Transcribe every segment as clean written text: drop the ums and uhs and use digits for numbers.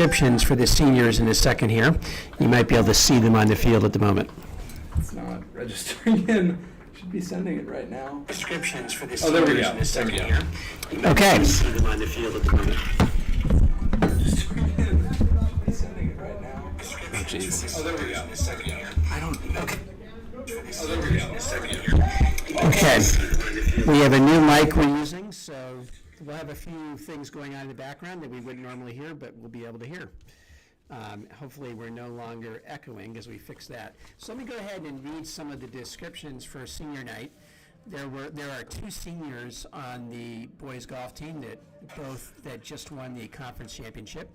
descriptions for the seniors in a second here. You might be able to see them on the field at the moment. It's not registering in. Should be sending it right now. Descriptions for the there we seniors go. in a second There we go. here. You might be able to see them on the field at the moment. Registering in. Should be sending it right now. Oh, jeez. There we go. I don't, okay. There we go. Okay, we have a new mic we're using, so we'll have a few things going on in the background that we wouldn't normally hear, but we'll be able to hear. Hopefully we're no longer echoing as we fix that. So let me go ahead and read some of the descriptions for senior night. There are two seniors on the boys golf team that just won the conference championship.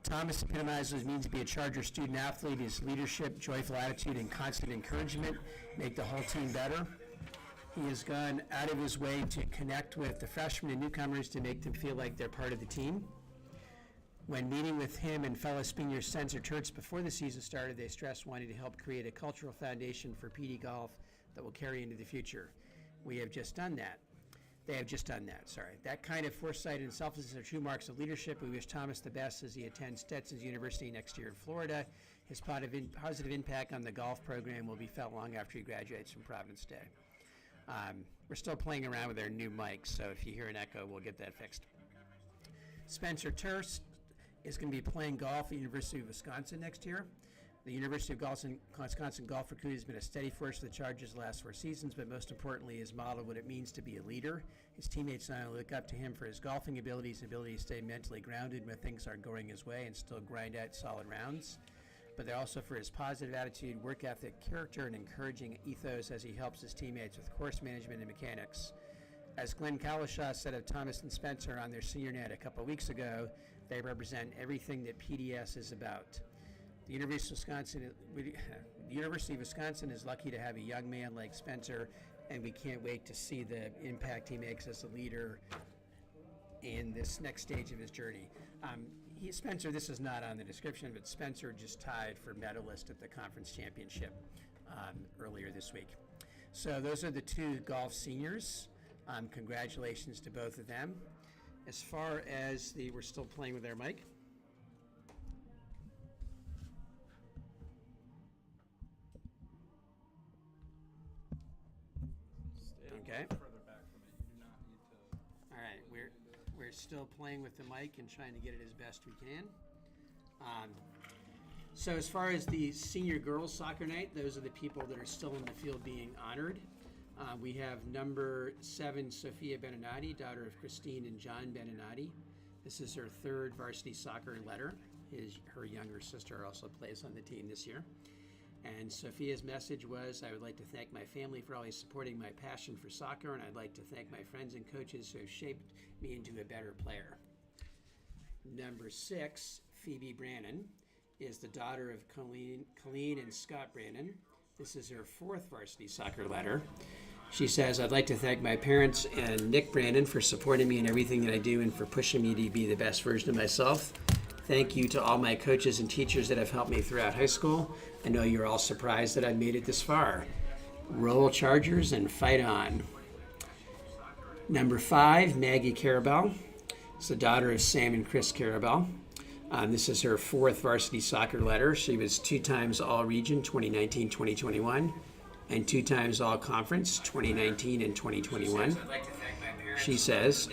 Thomas epitomizes what it means to be a Charger student athlete. His leadership, joyful attitude, and constant encouragement make the whole team better. He has gone out of his way to connect with the freshmen and newcomers to make them feel like they're part of the team. When meeting with him and fellow senior Spencer Tertz before the season started, they stressed wanting to help create a cultural foundation for PD golf that will carry into the future. We have just done that. They have just done that, sorry. That kind of foresight and selflessness are true marks of leadership. We wish Thomas the best as he attends Stetson's University next year in Florida. His positive impact on the golf program will be felt long after he graduates from Providence Day. We're still playing around with our new mics, so if you hear an echo, we'll get that fixed. Spencer Tertz is going to be playing golf at the University of Wisconsin next year. The University of Wisconsin golf recruit has been a steady force for the Chargers the last 4 seasons, but most importantly, has modeled what it means to be a leader. His teammates not only look up to him for his golfing abilities and ability to stay mentally grounded when things aren't going his way and still grind out solid rounds, but they're also for his positive attitude, work ethic, character, and encouraging ethos as he helps his teammates with course management and mechanics. As Glenn Kalashaw said of Thomas and Spencer on their senior night a couple weeks ago, they represent everything that PDS is about. The University of Wisconsin is lucky to have a young man like Spencer, and we can't wait to see the impact he makes as a leader in this next stage of his journey. Spencer, this is not on the description, but Spencer just tied for medalist at the conference championship earlier this week. So those are the two golf seniors. Congratulations to both of them. As far as we're still playing with our mic. Okay. Further back from it. You do not need to. All right, we're still playing with the mic and trying to get it as best we can. So as far as the senior girls soccer night, those are the people that are still in the field being honored. We have number 7, Sophia Benenati, daughter of Christine and John Benenati. This is her 3rd varsity soccer letter. Her younger sister also plays on the team this year. And Sophia's message was, I would like to thank my family for always supporting my passion for soccer, and I'd like to thank my friends and coaches who have shaped me into a better player. Number 6, Phoebe Brannon, is the daughter of Colleen and Scott Brannon. This is her 4th varsity soccer letter. She says, I'd like to thank my parents and Nick Brannon for supporting me in everything that I do and for pushing me to be the best version of myself. Thank you to all my coaches and teachers that have helped me throughout high school. I know you're all surprised that I've made it this far. Roll Chargers and fight on. Number 5, Maggie Carabell. It's the daughter of Sam and Chris Carabell. This is her 4th varsity soccer letter. She was 2 times All-Region 2019-2021 and 2 times All-Conference 2019 and 2021. She says,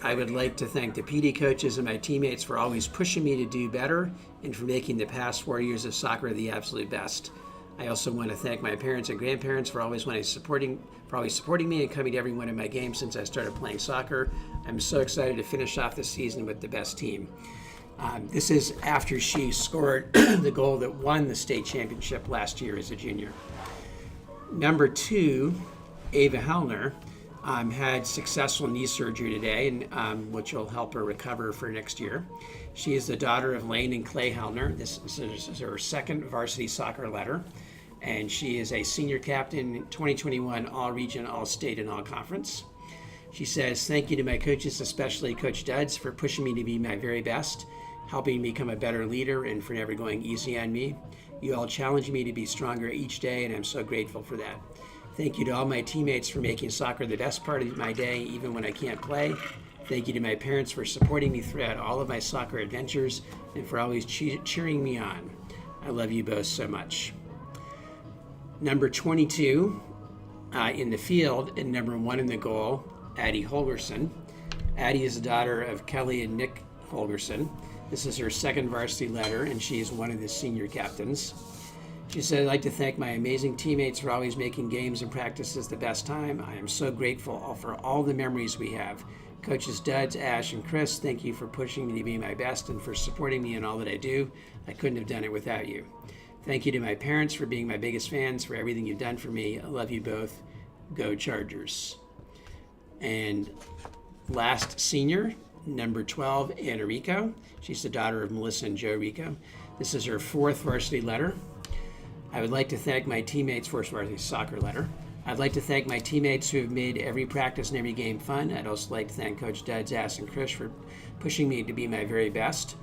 I would like to thank the PD coaches and my teammates for always pushing me to do better and for making the past 4 years of soccer the absolute best. I also want to thank my parents and grandparents for always supporting me and coming to every one of my games since I started playing soccer. I'm so excited to finish off the season with the best team. This is after she scored the goal that won the state championship last year as a junior. Number 2, Ava Hellner, had successful knee surgery today, and which will help her recover for next year. She is the daughter of Lane and Clay Hellner. This is her 2nd varsity soccer letter, and she is a senior captain 2021 All-Region, All-State, and All-Conference. She says, thank you to my coaches, especially Coach Duds, for pushing me to be my very best, helping me become a better leader, and for never going easy on me. You all challenge me to be stronger each day, and I'm so grateful for that. Thank you to all my teammates for making soccer the best part of my day, even when I can't play. Thank you to my parents for supporting me throughout all of my soccer adventures and for always cheering me on. I love you both so much. Number 22 in the field and number 1 in the goal, Addie Holgerson. Addie is the daughter of Kelly and Nick Holgerson. This is her second varsity letter, and she is one of the senior captains. She said, I'd like to thank my amazing teammates for always making games and practices the best time. I am so grateful for all the memories we have. Coaches Duds, Ash, and Chris, thank you for pushing me to be my best and for supporting me in all that I do. I couldn't have done it without you. Thank you to my parents for being my biggest fans, for everything you've done for me. I love you both. Go Chargers. And last senior, number 12, Anna Rico. She's the daughter of Melissa and Joe Rico. This is her 4th varsity letter. I would like to thank my teammates, 4th varsity soccer letter. I'd like to thank my teammates who have made every practice and every game fun. I'd also like to thank Coach Duds, Ash, and Chris for pushing me to be my very best.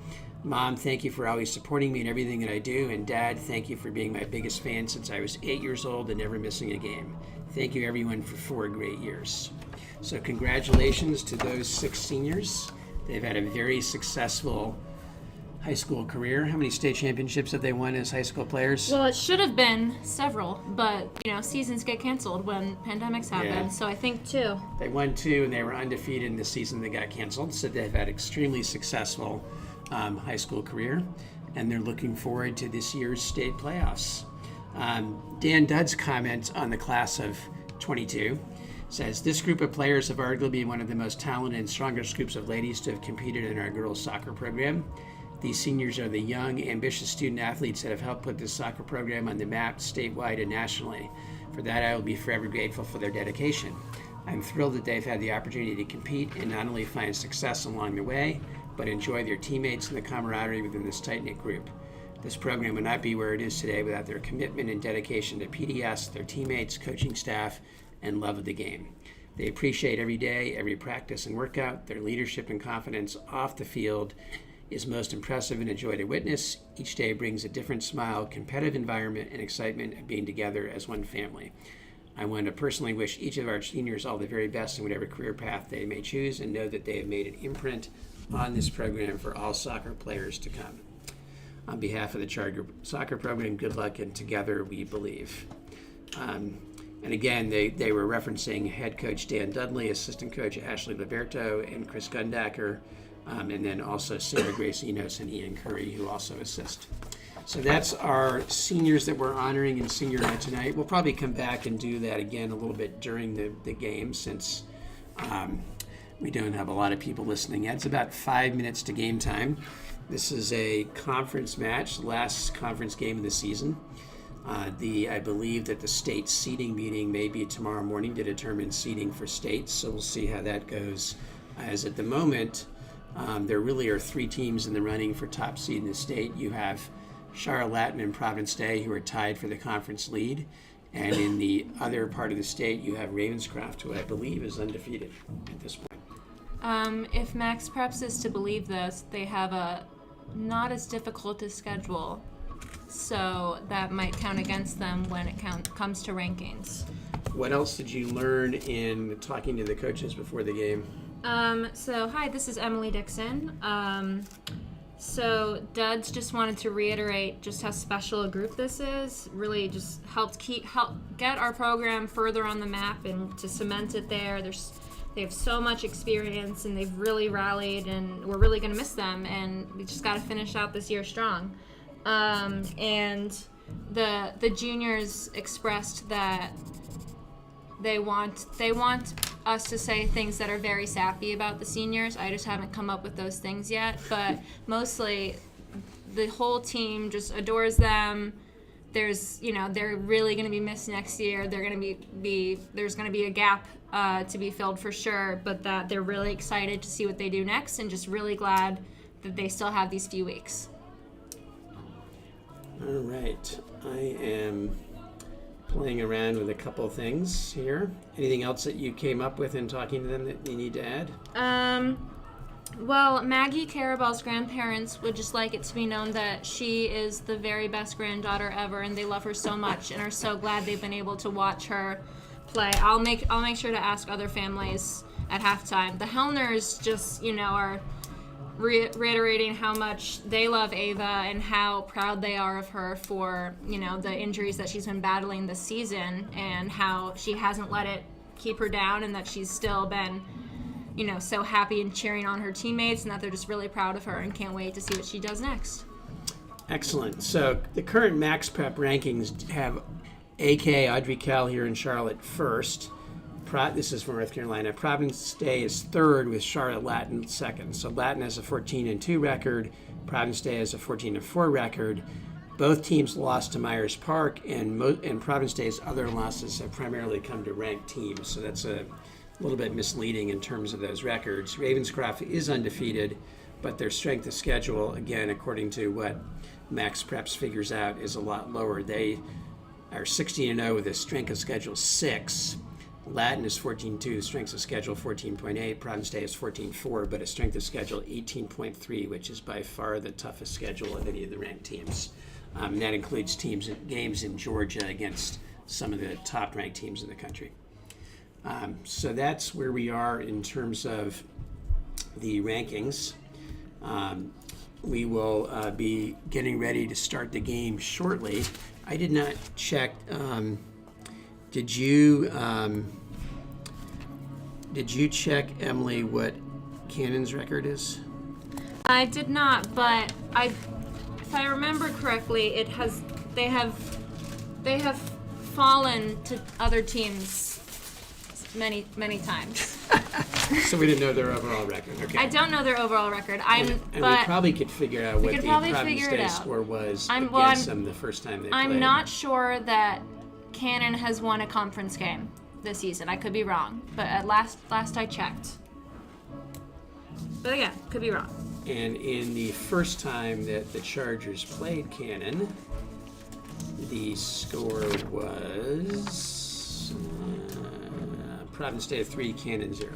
Mom, thank you for always supporting me in everything that I do. And Dad, thank you for being my biggest fan since I was 8 years old and never missing a game. Thank you, everyone, for 4 great years. So congratulations to those 6 seniors. They've had a very successful high school career. How many state championships have they won as high school players? Well, it should have been several, but, seasons get canceled when pandemics happen, Yeah. so I think 2. They won 2, and they were undefeated in the season that got canceled. So they've had extremely successful high school career, and they're looking forward to this year's state playoffs. Dan Dudd's comment on the class of 22 says, this group of players have arguably been one of the most talented and strongest groups of ladies to have competed in our girls soccer program. These seniors are the young, ambitious student athletes that have helped put this soccer program on the map statewide and nationally. For that, I will be forever grateful for their dedication. I'm thrilled that they've had the opportunity to compete and not only find success along the way, but enjoy their teammates and the camaraderie within this tight-knit group. This program would not be where it is today without their commitment and dedication to PDS, their teammates, coaching staff, and love of the game. They appreciate every day, every practice and workout. Their leadership and confidence off the field is most impressive and a joy to witness. Each day brings a different smile, competitive environment, and excitement of being together as one family. I want to personally wish each of our seniors all the very best in whatever career path they may choose and know that they have made an imprint on this program for all soccer players to come. On behalf of the Charter Soccer Program, good luck, and together we believe. And again, they were referencing head coach Dan Dudley, assistant coach Ashley Liberto, and Chris Gundacker, and then also Sarah Grace Enos and Ian Curry, who also assist. So that's our seniors that we're honoring in senior night tonight. We'll probably come back and do that again a little bit during the game since we don't have a lot of people listening yet. It's about 5 minutes to game time. This is a conference match, last conference game of the season. I believe that the state seating meeting may be tomorrow morning to determine seating for states, so we'll see how that goes. As at the moment, there really are 3 teams in the running for top seed in the state. You have Charlotte and Providence Day, who are tied for the conference lead. And in the other part of the state, you have Ravenscroft, who I believe is undefeated at this point. If Max Preps is to believe this, they have a not as difficult a schedule, so that might count against them when it comes to rankings. What else did you learn in talking to the coaches before the game? So hi, this is Emily Dickson. So Duds just wanted to reiterate just how special a group this is. Really just help get our program further on the map and to cement it there. They have so much experience and they've really rallied, and we're really going to miss them, and we just got to finish out this year strong. And the juniors expressed that they want us to say things that are very sappy about the seniors. I just haven't come up with those things yet, but mostly the whole team just adores them. There's, they're really going to be missed next year. They're going to there's going to be a gap to be filled for sure, but that they're really excited to see what they do next, and just really glad that they still have these few weeks. All right, I am playing around with a couple of things here. Anything else that you came up with in talking to them that you need to add? Well, Maggie Carabal's grandparents would just like it to be known that she is the very best granddaughter ever, and they love her so much and are so glad they've been able to watch her play. I'll make sure to ask other families at halftime. The Hellners just, are reiterating how much they love Ava and how proud they are of her for, the injuries that she's been battling this season, and how she hasn't let it keep her down, and that she's still been, so happy and cheering on her teammates, and that they're just really proud of her and can't wait to see what she does next. Excellent. So the current Max Prep rankings have AK Audrey Kell here in Charlotte first. This is from North Carolina. Providence Day is third, with Charlotte Latin second. So Latin has a 14-2 record. Providence Day has a 14-4 record. Both teams lost to Myers Park, and Providence Day's other losses have primarily come to ranked teams. So that's a little bit misleading in terms of those records. Ravenscroft is undefeated, but their strength of schedule, again, according to what Max Preps figures out, is a lot lower. They are 16-0 with a strength of schedule 6. Latin is 14-2, strength of schedule 14.8. Providence Day is 14-4, but a strength of schedule 18.3, which is by far the toughest schedule of any of the ranked teams. And that includes games in Georgia against some of the top-ranked teams in the country. So that's where we are in terms of the rankings. We will be getting ready to start the game shortly. I did not check. Did you check, Emily, what Cannon's record is? I did not, but if I remember correctly, they have fallen to other teams many times. So we didn't know their overall record. Okay. I don't know their overall record. And we probably could figure out what the Providence Day score was against them the first time they played. I'm not sure that Cannon has won a conference game this season. I could be wrong, but at last I checked. But again, could be wrong. And in the first time that the Chargers played Cannon, the score was Providence Day 3, Cannon 0.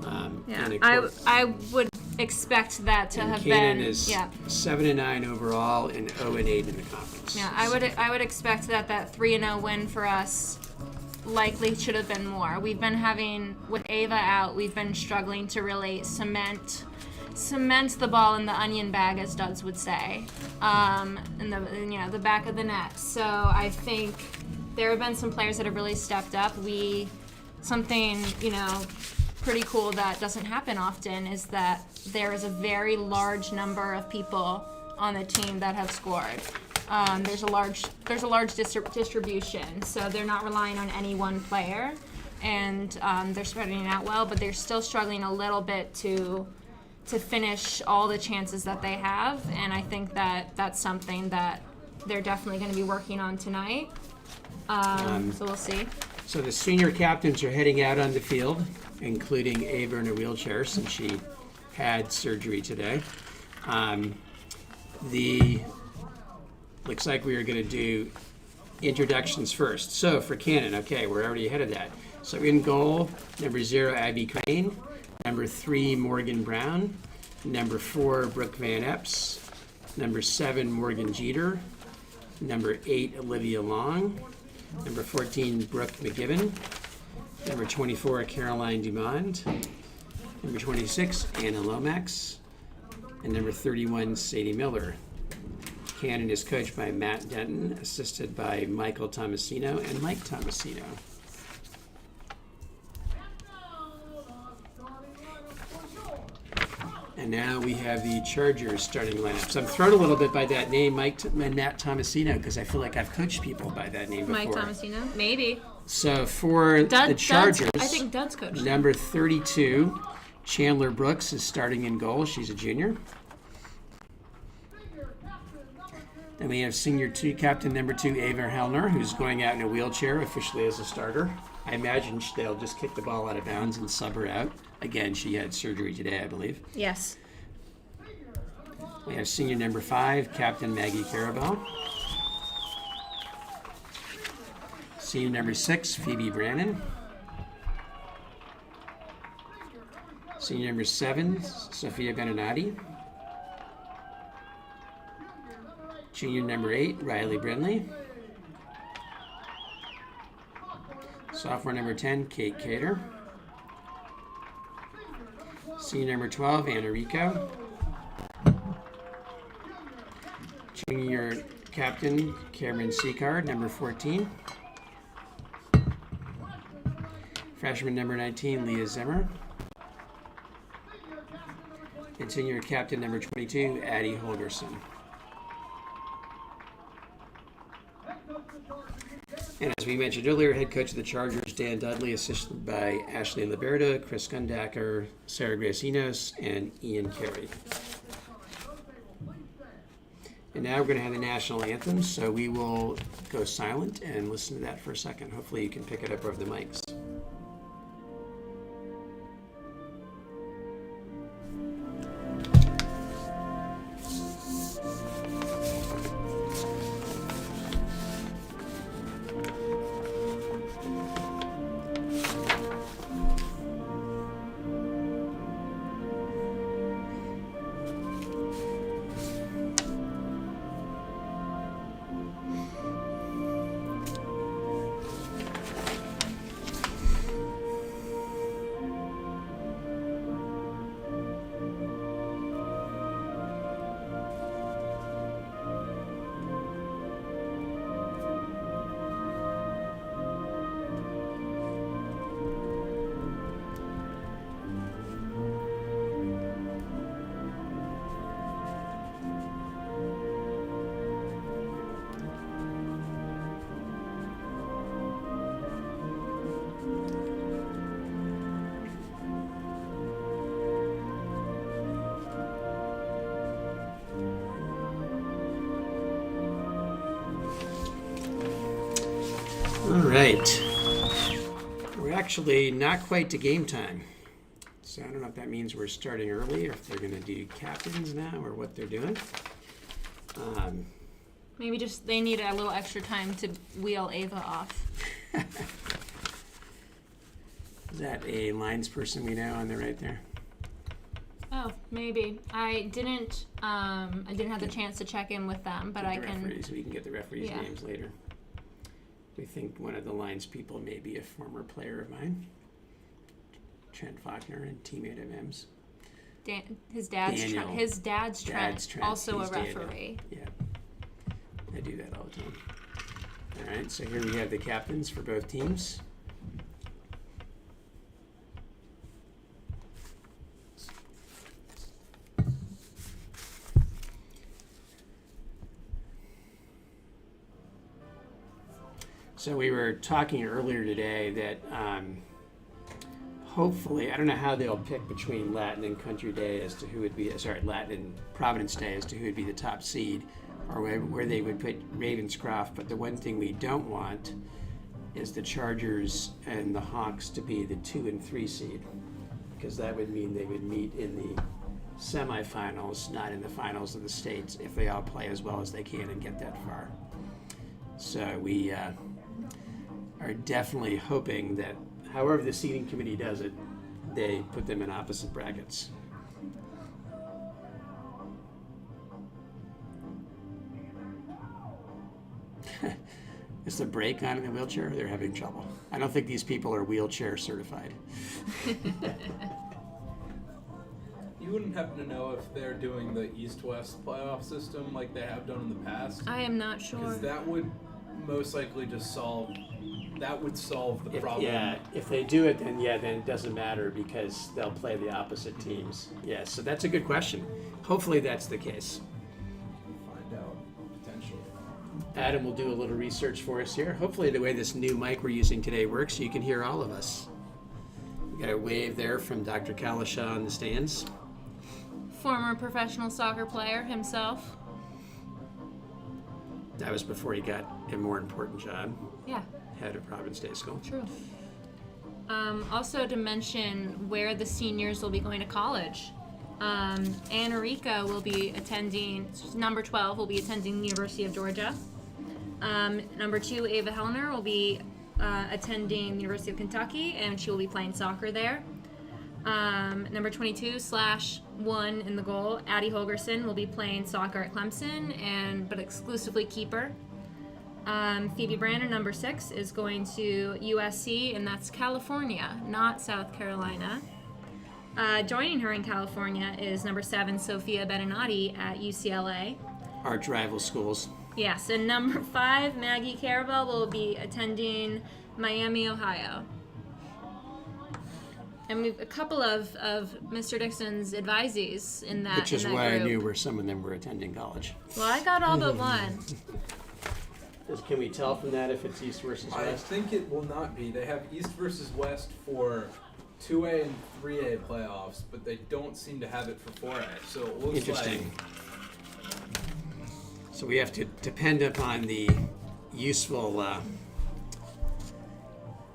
I would expect that to have Cannon been. is 7-9 overall and 0-8 in the conference. Yeah, I would expect that 3-0 win for us likely should have been more. We've been having, with Ava out, we've been struggling to really cement the ball in the onion bag, as Duds would say, in the back of the net. So I think there have been some players that have really stepped up. Something pretty cool that doesn't happen often is that there is a very large number of people on the team that have scored. There's a large distribution, so they're not relying on any one player, and they're spreading it out well, but they're still struggling a little bit to finish all the chances that they have, and I think that that's something that they're definitely going to be working on tonight. So we'll see. So the senior captains are heading out on the field, including Ava in a wheelchair since she had surgery today. Looks like we are going to do introductions first. So for Cannon, okay, we're already ahead of that. So in goal, number 0, Abby Crane. Number 3, Morgan Brown. Number 4, Brooke Van Epps. Number 7, Morgan Jeter. Number 8, Olivia Long. Number 14, Brooke McGibbon. Number 24, Caroline Dumond. Number 26, Anna Lomax. And number 31, Sadie Miller. Cannon is coached by Matt Denton, assisted by Michael Tomasino and Mike Tomasino. And now we have the Chargers starting lineup. So I'm thrown a little bit by that name, Matt Tomasino, because I feel like I've coached people by that name before. Mike Tomasino? Maybe. So for the Chargers, I think Dud's coached. Number 32, Chandler Brooks is starting in goal. She's a junior. Then we have senior captain number 2, Ava Helner, who's going out in a wheelchair officially as a starter. I imagine they'll just kick the ball out of bounds and sub her out. Again, she had surgery today, I believe. Yes. We have senior number 5, Captain Maggie Carabell. Senior number 6, Phoebe Brannon. Senior number 7, Sophia Benanati. Junior number 8, Riley Brindley. Sophomore number 10, Kate Cater. Senior number 12, Anna Rico. Junior captain, Cameron Seacard, number 14. Freshman number 19, Leah Zimmer. And senior captain number 22, Addie Holgerson. And as we mentioned earlier, head coach of the Chargers, Dan Dudley, assisted by Ashley Liberta, Chris Gundacker, Sarah Gracinos, and Ian Carey. And now we're going to have the National Anthem, so we will go silent and listen to that for a second. Hopefully you can pick it up over the mics. All right. We're actually not quite to game time. So I don't know if that means we're starting early or if they're going to do captains now or what they're doing. Maybe just they need a little extra time to wheel Ava off. Is that a lines person we know on the right there? Oh, maybe. I didn't have the chance to check in with them, but I can. Referees. We can get the referees' Yeah. names later. We think one of the lines people may be a former player of mine, Trent Faulkner, and teammate of M's. His dad's Trent, also He's a referee. Daniel. Yeah, I do that all the time. All right, so here we have the captains for both teams. So we were talking earlier today that hopefully, I don't know how they'll pick between Latin and Country Day as to who would be, Latin and Providence Day as to who would be the top seed, or where they would put Ravenscroft. But the one thing we don't want is the Chargers and the Hawks to be the 2 and 3 seed, because that would mean they would meet in the semifinals, not in the finals of the states, if they all play as well as they can and get that far. So we are definitely hoping that however the seating committee does it, they put them in opposite brackets. Is the brake on in the wheelchair? They're having trouble. I don't think these people are wheelchair certified. You wouldn't happen to know if they're doing the East-West playoff system like they have done in the past? I am not sure. Because that would most likely just solve the problem. Yeah, if they do it, then it doesn't matter because they'll play the opposite teams. Yeah, so that's a good question. Hopefully that's the case. Find out, potentially. Adam will do a little research for us here. Hopefully the way this new mic we're using today works, so you can hear all of us. We got a wave there from Dr. Kalasha in the stands. Former professional soccer player himself. That was before he got a more important job. Yeah. Head of Providence Day School. True. Also to mention where the seniors will be going to college. Anna Rica will be attending, number 12 will be attending the University of Georgia. Number 2, Ava Hellner, will be attending the University of Kentucky, and she will be playing soccer there. Number 22/1 in the goal, Addie Holgerson, will be playing soccer at Clemson, but exclusively keeper. Phoebe Brannon, number 6, is going to USC, and that's California, not South Carolina. Joining her in California is number 7, Sophia Benenati at UCLA. Arch rival schools. Yes, and number 5, Maggie Carabell, will be attending Miami, Ohio. And we've a couple of Mr. Dixon's advisees in that Which is in that why group. I knew where some of them were attending college. Well, I got all but one. Can we tell from that if it's East versus I West? think it will not be. They have East versus West for 2A and 3A playoffs, but they don't seem to have it for 4A. So it looks Interesting. So we have to depend upon the useful,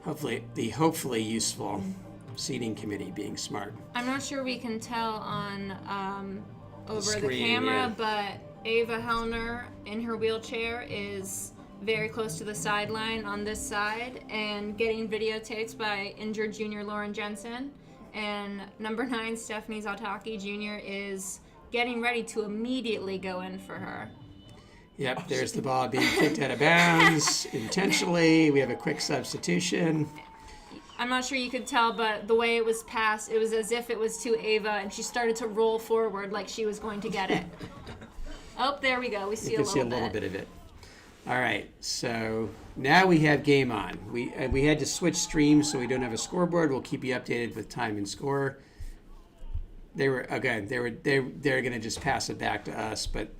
hopefully useful seating committee being smart. I'm not sure we can tell on over the screen, camera, yeah. but Ava Hellner in her wheelchair is very close to the sideline on this side and getting videotaped by injured junior Lauren Jensen. And number 9, Stephanie Zautaki Jr. is getting ready to immediately go in for her. Yep, there's the ball being kicked out of bounds intentionally. We have a quick substitution. I'm not sure you could tell, but the way it was passed, it was as if it was to Ava, and she started to roll forward like she was going to get it. Oh, there we go. We see You can see a little bit of it. All right, so now we have game on. We had to switch streams, so we don't have a scoreboard. We'll keep you updated with time and score. They're going to just pass it back to us, but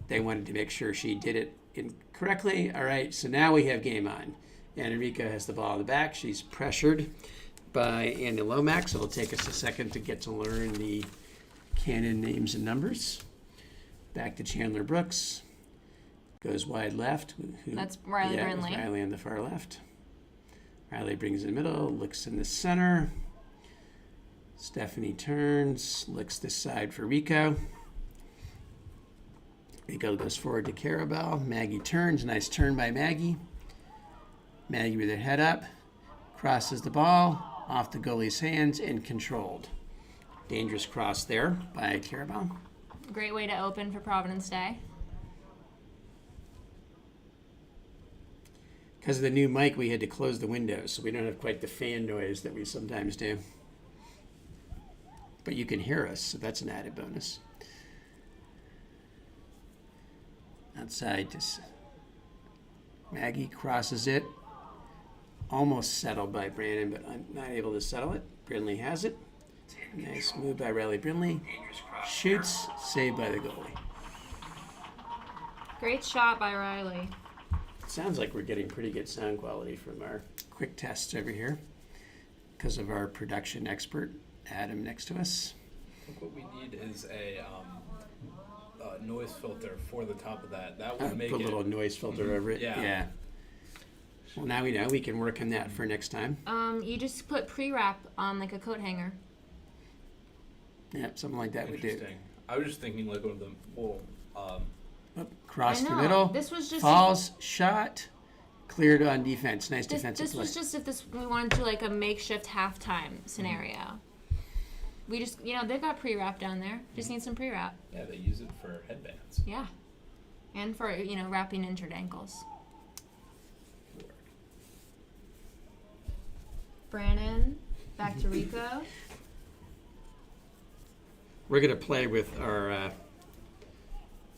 they wanted to make sure she did it correctly. All right, so now we have game on. And Enrica has the ball in the back. She's pressured by Andy Lomax. It'll take us a second to get to learn the canon names and numbers. Back to Chandler Brooks. Goes wide left. That's Riley Brindley. Riley on the far left. Riley brings it in the middle, looks in the center. Stephanie turns, looks this side for Rico. Rico goes forward to Carabell. Maggie turns, nice turn by Maggie. Maggie with her head up, crosses the ball, off the goalie's hands and controlled. Dangerous cross there by Carabell. Great way to open for Providence Day. Because of the new mic, we had to close the windows, so we don't have quite the fan noise that we sometimes do. But you can hear us, so that's an added bonus. Outside, Maggie crosses it. Almost settled by Brannon, but not able to settle it. Brindley has it. Nice move by Riley Brindley. Shoots, saved by the goalie. Great shot by Riley. Sounds like we're getting pretty good sound quality from our quick tests over here because of our production expert, Adam, next to us. I think what we need is a noise filter for the top of that. That would make Put a it... little noise filter over it. Yeah. Well, now we know. We can work on that for next time. You just put pre-wrap on like a coat hanger. Yep, something like that would do. Interesting. I was just thinking like one of them little... Cross I the know. middle. This was just falls, shot, cleared on defense. Nice defensive This play. was just if we wanted to like a makeshift halftime scenario. We just, they've got pre-wrap down there. Just need some pre-wrap. Yeah, they use it for headbands. Yeah. And for, wrapping injured ankles. Brannon, back to Rico. We're going to play with our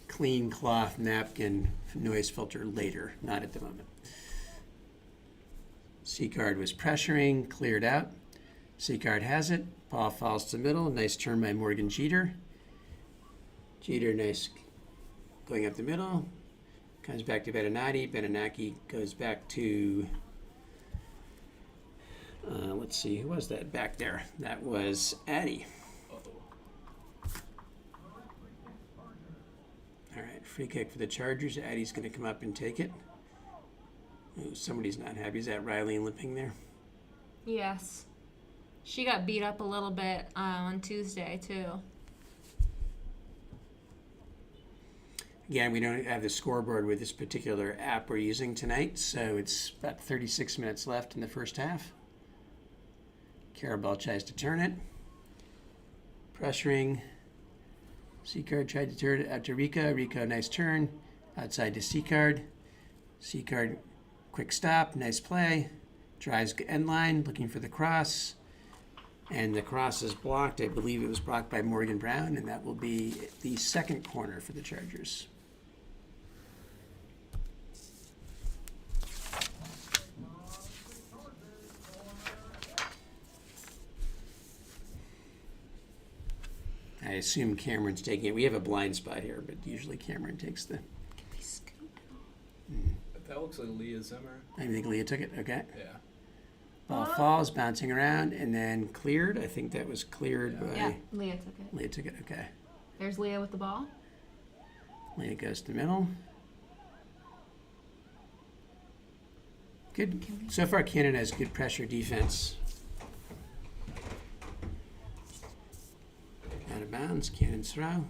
clean cloth napkin noise filter later, not at the moment. Seacard was pressuring, cleared out. Seacard has it. Ball falls to the middle. Nice turn by Morgan Jeter. Jeter, nice going up the middle. Comes back to Benenati. Benenaki goes back to, let's see, who was that back there? That was Addie. All right, free kick for the Chargers. Addie's going to come up and take it. Ooh, somebody's not happy. Is that Riley limping there? Yes. She got beat up a little bit on Tuesday, too. Again, we don't have the scoreboard with this particular app we're using tonight, so it's about 36 minutes left in the first half. Carabell tries to turn it. Pressuring. Seacard tried to turn it out to Rico. Rico, nice turn. Outside to Seacard. Seacard, quick stop. Nice play. Drives end line, looking for the cross. And the cross is blocked. I believe it was blocked by Morgan Brown, and that will be the second corner for the Chargers. I assume Cameron's taking it. We have a blind spot here, but usually Cameron takes the... That looks like Leah Zimmer. I think Leah took it. Okay. Yeah. Ball falls, bouncing around, and then cleared. I think that was cleared by... Yeah, Leah took it. Leah took it. Okay. There's Leah with the ball. Leah goes to the middle. Good. So far, Canada has good pressure defense. Out of bounds, Cannon's throw.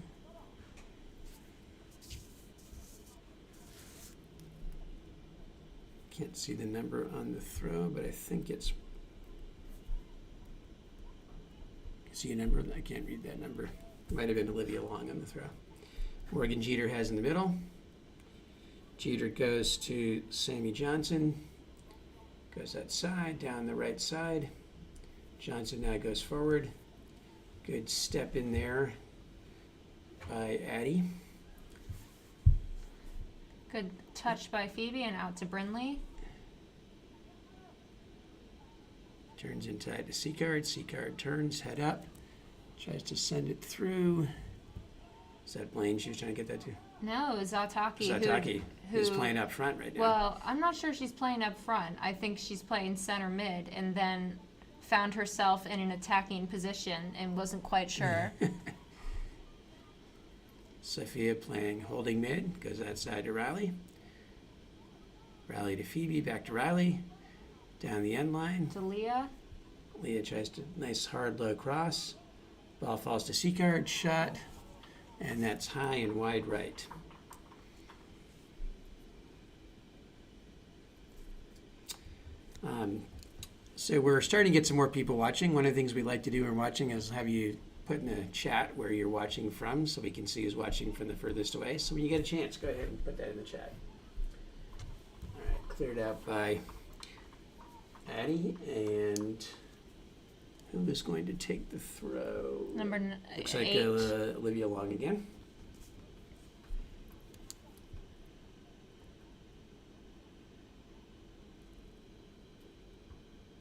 Can't see the number on the throw, but I think it's... See a number? I can't read that number. It might have been Olivia Long on the throw. Morgan Jeter has in the middle. Jeter goes to Sammy Johnson. Goes outside, down the right side. Johnson now goes forward. Good step in there by Addie. Good touch by Phoebe and out to Brindley. Turns inside to Seacard. Seacard turns, head up. Tries to send it through. Is that Blaine she was trying to get that to? No, Zataki. Zataki, who's playing up front right now. Well, I'm not sure she's playing up front. I think she's playing center mid and then found herself in an attacking position and wasn't quite sure. Sophia playing holding mid, goes outside to Riley. Riley to Phoebe, back to Riley. Down the end line. To Leah. Leah tries to, nice hard low cross. Ball falls to Seacard, shot. And that's high and wide right. So we're starting to get some more people watching. One of the things we like to do when we're watching is have you put in a chat where you're watching from so we can see who's watching from the furthest away. So when you get a chance, go ahead and put that in the chat. All right, cleared out by Addie. And who is going to take the throw? Number Looks like 8. Olivia Long again.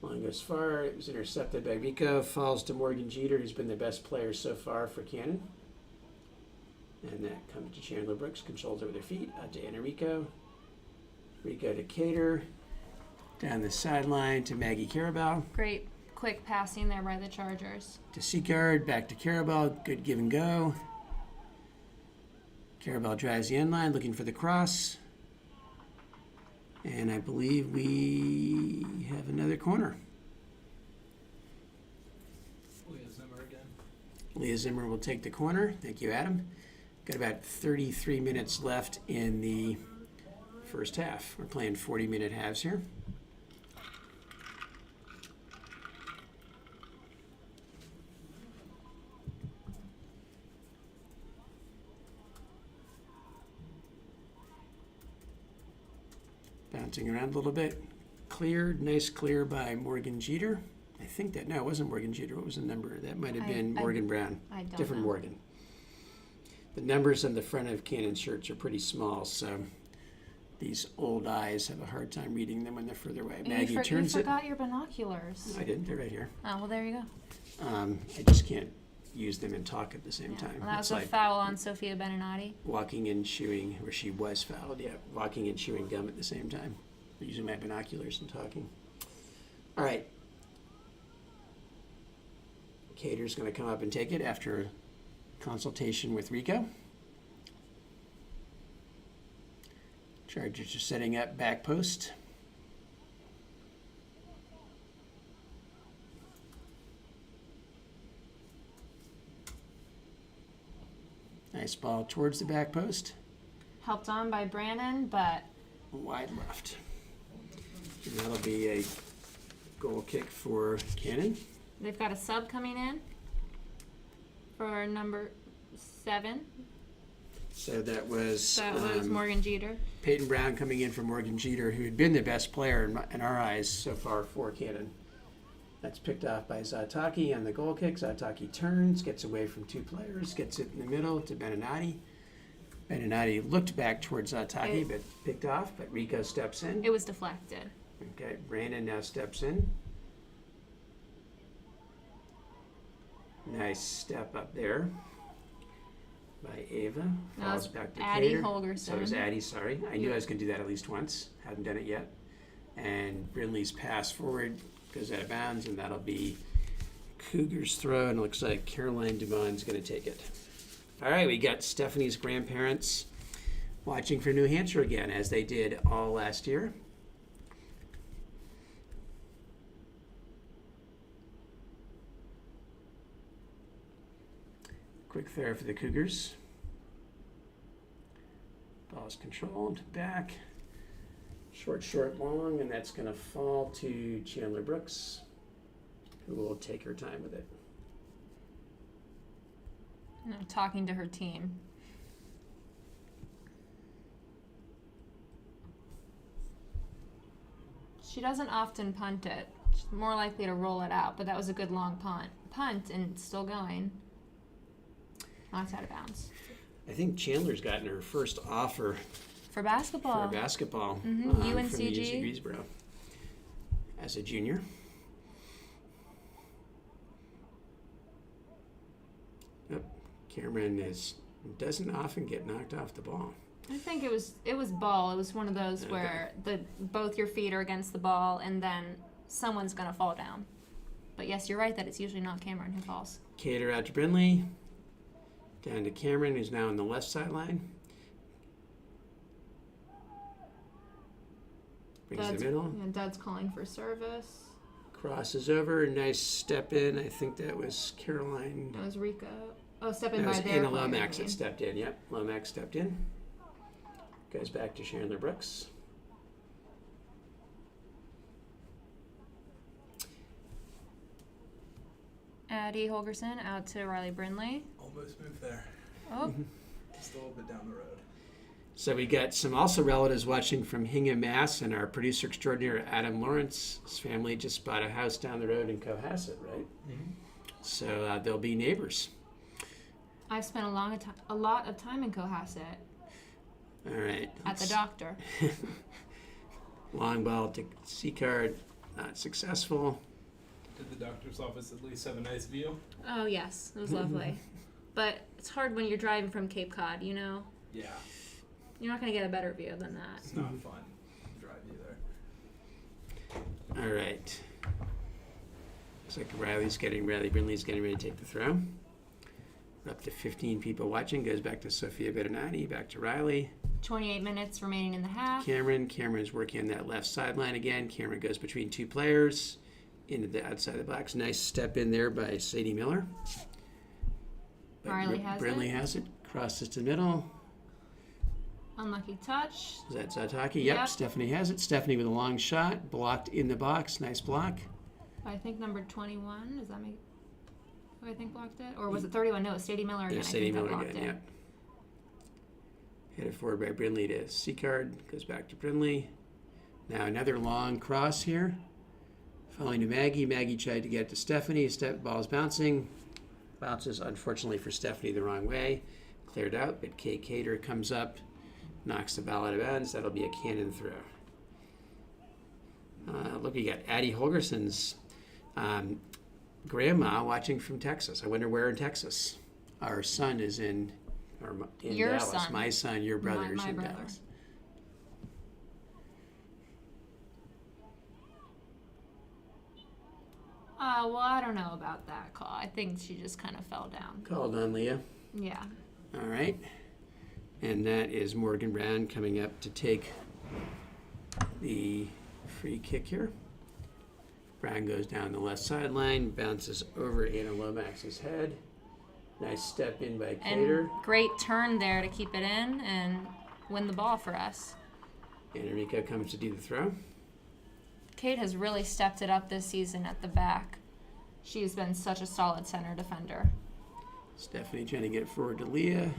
Long goes far. It was intercepted by Rico. Falls to Morgan Jeter, who's been the best player so far for Cannon. And that comes to Chandler Brooks. Controls over their feet. Out to Enrico. Rico to Cater. Down the sideline to Maggie Carabao. Great quick passing there by the Chargers. To Seacard. Back to Carabao. Good give and go. Carabao drives the end line, looking for the cross. And I believe we have another corner. Leah Zimmer again. Leah Zimmer will take the corner. Thank you, Adam. Got about 33 minutes left in the first half. We're playing 40-minute halves here. Bouncing around a little bit. Cleared, nice clear by Morgan Jeter. I think that, no, it wasn't Morgan Jeter. What was the number? That might have been Morgan Brown. I don't Different know. Morgan. The numbers on the front of Cannon shirts are pretty small, so these old eyes have a hard time reading them when they're further away. And Maggie you turns it. forgot your binoculars. No, I didn't. They're right here. Oh, well, there you go. I just can't use them and talk at the same time. Well, that It's was a like foul on Sophia Benenati. walking and chewing, or she was fouled, yeah. Walking and chewing gum at the same time. Using my binoculars and talking. All right. Cater's going to come up and take it after a consultation with Rico. Chargers are setting up back post. Nice ball towards the back post. Helped on by Brannon, but Wide left. And that'll be a goal kick for Cannon. they've got a sub coming in for number 7. So that was, That was Morgan Jeter. Peyton Brown coming in for Morgan Jeter, who had been the best player in our eyes so far for Cannon. That's picked off by Zataki on the goal kick. Zataki turns, gets away from 2 players, gets it in the middle to Benenati. Benenati looked back towards Zataki, but picked off, but Rico steps in. It was deflected. Okay, Brandon now steps in. Nice step up there by Ava. That Falls was back to Addie Cater. Holgerson. So it was Addie, sorry. I knew I was going to do that at least once. Hadn't done it yet. And Brindley's pass forward goes out of bounds, and that'll be Cougars throw, and it looks like Caroline Dumon's going to take it. All right, we got Stephanie's grandparents watching for New Hampshire again, as they did all last year. Quick throw for the Cougars. Ball's controlled, back. Short, long, and that's going to fall to Chandler Brooks, who will take her time with it. Talking to her team. She doesn't often punt it. She's more likely to roll it out, but that was a good long punt, and it's still going. Knocked out of bounds. I think Chandler's gotten her first offer For basketball. for basketball Mhm, from UNCG. UNC Greensboro as a junior. Yep. Cameron doesn't often get knocked off the ball. I think it was ball. It was one of those Okay. where both your feet are against the ball, and then someone's gonna fall down. But yes, you're right that it's usually not Cameron who falls. Cater out to Brindley. Down to Cameron, who's now on the left sideline. Brings the middle. Yeah, Dad's calling for service. Crosses over. Nice step in. I think that was Caroline. That was Rico. Oh, stepping That by was there. Anna Lomax that stepped in. Yep, Lomax stepped in. Goes back to Chandler Brooks. Addie Holgerson out to Riley Brindley. Almost moved there. Oh, Still a bit down the road. So we got some also relatives watching from Hingham, Mass, and our producer extraordinaire, Adam Lawrence. His family just bought a house down the road in Cohasset, right? Mm-hmm. So they'll be neighbors. I've spent a lot of time in Cohasset All right. at the doctor. Long ball to C-card, not successful. Did the doctor's office at least have a nice view? Oh yes, it was lovely. But it's hard when you're driving from Cape Cod, you know? Yeah. You're not going to get a better view than that. It's not fun to drive either. All right. Looks like Riley Brindley's getting ready to take the throw. We're up to 15 people watching. Goes back to Sophia Bettinati, back to Riley. 28 minutes remaining in the half. Cameron's working on that left sideline again. Cameron goes between 2 players into the outside of the box. Nice step in there by Sadie Miller. But Riley has Brindley it. has it. Crosses to middle. Unlucky touch. Is that Zataki? Yep. Yep. Stephanie has it. Stephanie with a long shot. Blocked in the box. Nice block. I think number 21. Does that make... Who I think blocked it? Or was it 31? No, it was Sadie Miller again. There's I Sadie think that Miller blocked again, it. yep. Headed forward by Brindley to C-card. Goes back to Brindley. Now another long cross here. Falling to Maggie. Maggie tried to get to Stephanie. Ball's bouncing. Bounces, unfortunately for Stephanie, the wrong way. Cleared out, but Kate Cater comes up. Knocks the ball out of bounds. That'll be a cannon throw. Look, we got Addie Holgerson's grandma watching from Texas. I wonder where in Texas. Our son is in Your Dallas. son. My son, your brother is my in brother. Dallas. Well, I don't know about that call. I think she just kind of fell down. Called on Leah. Yeah. All right. And that is Morgan Brown coming up to take the free kick here. Brown goes down the left sideline, bounces over Anna Lomax's head. Nice step in by Cater. And great turn there to keep it in and win the ball for us. And Enrico comes to do the throw. Kate has really stepped it up this season at the back. She has been such a solid center defender. Stephanie trying to get forward to Leah.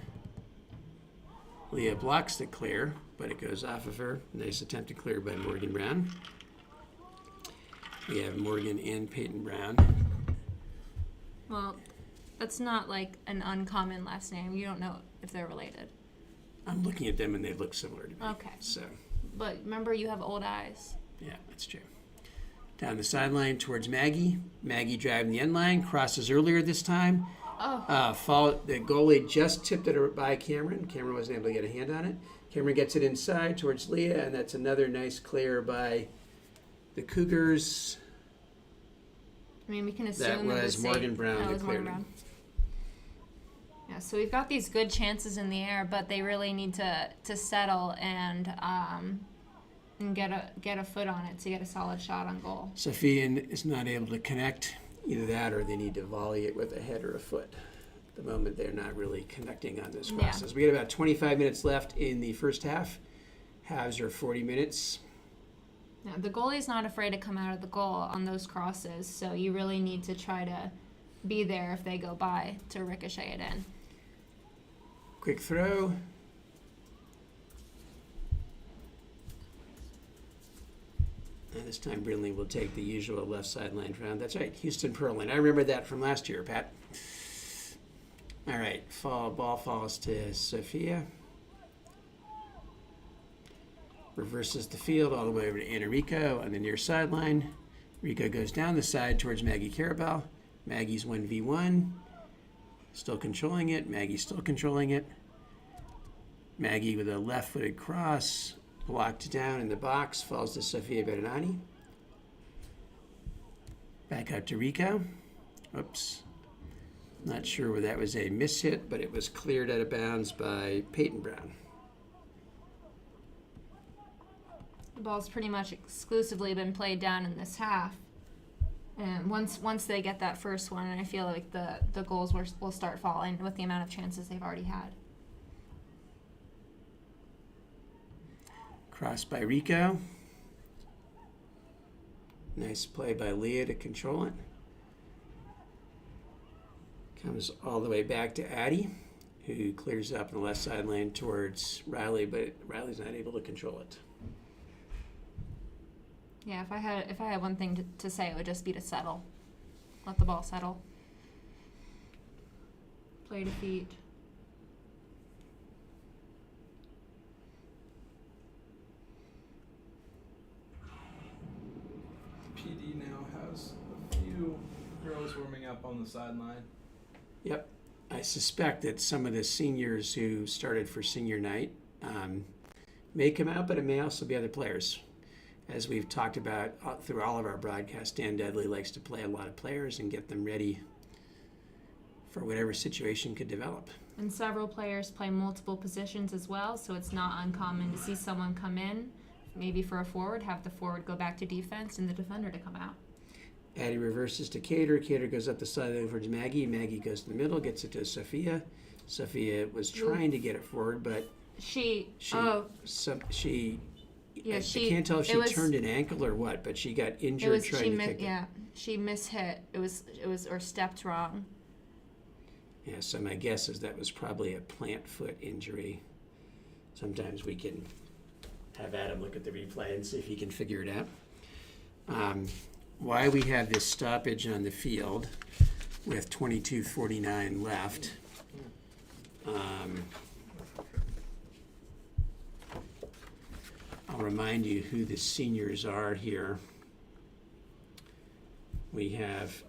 Leah blocks the clear, but it goes off of her. Nice attempt to clear by Morgan Brown. We have Morgan and Peyton Brown. Well, that's not like an uncommon last name. You don't know if they're related. I'm looking at them and they look similar to me. Okay. So, But remember, you have old eyes. yeah, that's true. Down the sideline towards Maggie. Maggie driving the end line, crosses earlier this time. The goalie just tipped it by Cameron. Cameron wasn't able to get a hand on it. Cameron gets it inside towards Leah, and that's another nice clear by the Cougars. I mean, we can assume That was Morgan Brown That that was Morgan cleared it. Brown. Yeah, so we've got these good chances in the air, but they really need to settle and get a foot on it to get a solid shot on goal. Sophia is not able to connect. Either that or they need to volley it with a head or a foot. At the moment, they're not really connecting on those crosses. Yeah. We got about 25 minutes left in the first half. Halves are 40 minutes. Now, the goalie's not afraid to come out of the goal on those crosses, so you really need to try to be there if they go by to ricochet it in. Quick throw. And this time Brindley will take the usual left sideline round. That's right, Houston Perlin. I remember that from last year, Pat. All right, ball falls to Sophia. Reverses the field all the way over to Anna Rico on the near sideline. Rico goes down the side towards Maggie Carabell. Maggie's 1v1. Still controlling it. Maggie's still controlling it. Maggie with a left-footed cross. Blocked down in the box. Falls to Sophia Bernani. Back out to Rico. Oops. Not sure whether that was a mishit, but it was cleared out of bounds by Peyton Brown. The ball's pretty much exclusively been played down in this half. And once they get that first one, I feel like the goals will start falling with the amount of chances they've already had. Cross by Rico. Nice play by Leah to control it. Comes all the way back to Addie, who clears up on the left sideline towards Riley, but Riley's not able to control it. Yeah, if I had one thing to say, it would just be to settle. Let the ball settle. Play to feet. PD now has a few girls warming up on the sideline. Yep. I suspect that some of the seniors who started for senior night may come out, but it may also be other players. As we've talked about through all of our broadcasts, Dan Dudley likes to play a lot of players and get them ready for whatever situation could develop. And several players play multiple positions as well, so it's not uncommon to see someone come in, maybe for a forward, have the forward go back to defense, and the defender to come out. Addie reverses to Cater. Cater goes up the side over to Maggie. Maggie goes to the middle, gets it to Sophia. Sophia was trying to get it forward, but I can't tell if she turned an ankle or what, but she got injured trying to kick it. Yeah, she mishit. It was or stepped wrong. Yeah, so my guess is that was probably a plant foot injury. Sometimes we can have Adam look at the replay and see if he can figure it out. Why we have this stoppage on the field with 22:49 left. I'll remind you who the seniors are here. We have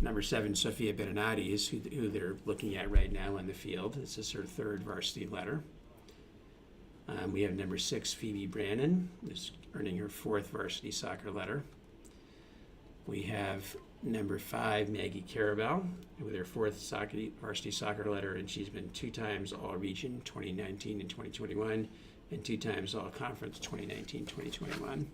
number 7, Sophia Benenades, who they're looking at right now on the field. This is her 3rd varsity letter. We have number 6, Phoebe Brannon, who's earning her 4th varsity soccer letter. We have number 5, Maggie Carabell, with her 4th varsity soccer letter, and she's been 2 times All-Region 2019 and 2021, and 2 times All-Conference 2019-2021.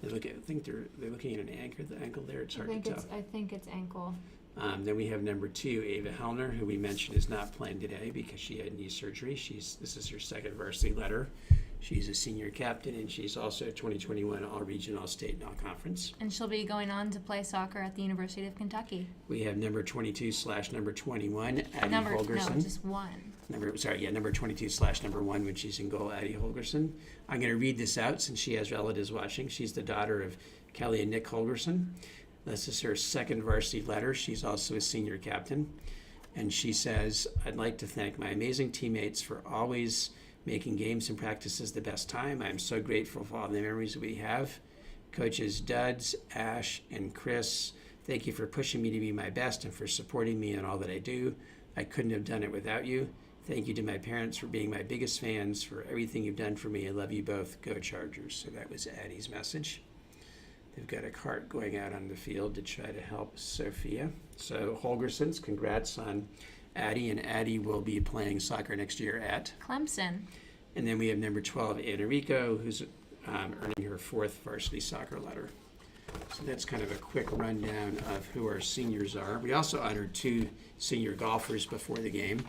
I think they're looking at an ankle there. It's hard to tell. I think it's ankle. Then we have number 2, Ava Helner, who we mentioned is not playing today because she had knee surgery. This is her 2nd varsity letter. She's a senior captain, and she's also 2021 All-Region, All-State, and All-Conference. And she'll be going on to play soccer at the University of Kentucky. We have number 22/number 21, Addie Holgerson. No, just one. Number 22/1 when she's in goal, Addie Holgerson. I'm going to read this out since she has relatives watching. She's the daughter of Kelly and Nick Holgerson. This is her second varsity letter. She's also a senior captain. And she says, I'd like to thank my amazing teammates for always making games and practices the best time. I'm so grateful for all the memories we have. Coaches Duds, Ash, and Chris, thank you for pushing me to be my best and for supporting me in all that I do. I couldn't have done it without you. Thank you to my parents for being my biggest fans, for everything you've done for me. I love you both. Go Chargers. So that was Addie's message. They've got a cart going out on the field to try to help Sophia. So Holgersons, congrats on Addie, and Addie will be playing soccer next year at Clemson. And then we have number 12, Anna Rico, who's earning her fourth varsity soccer letter. So that's kind of a quick rundown of who our seniors are. We also honored 2 senior golfers before the game.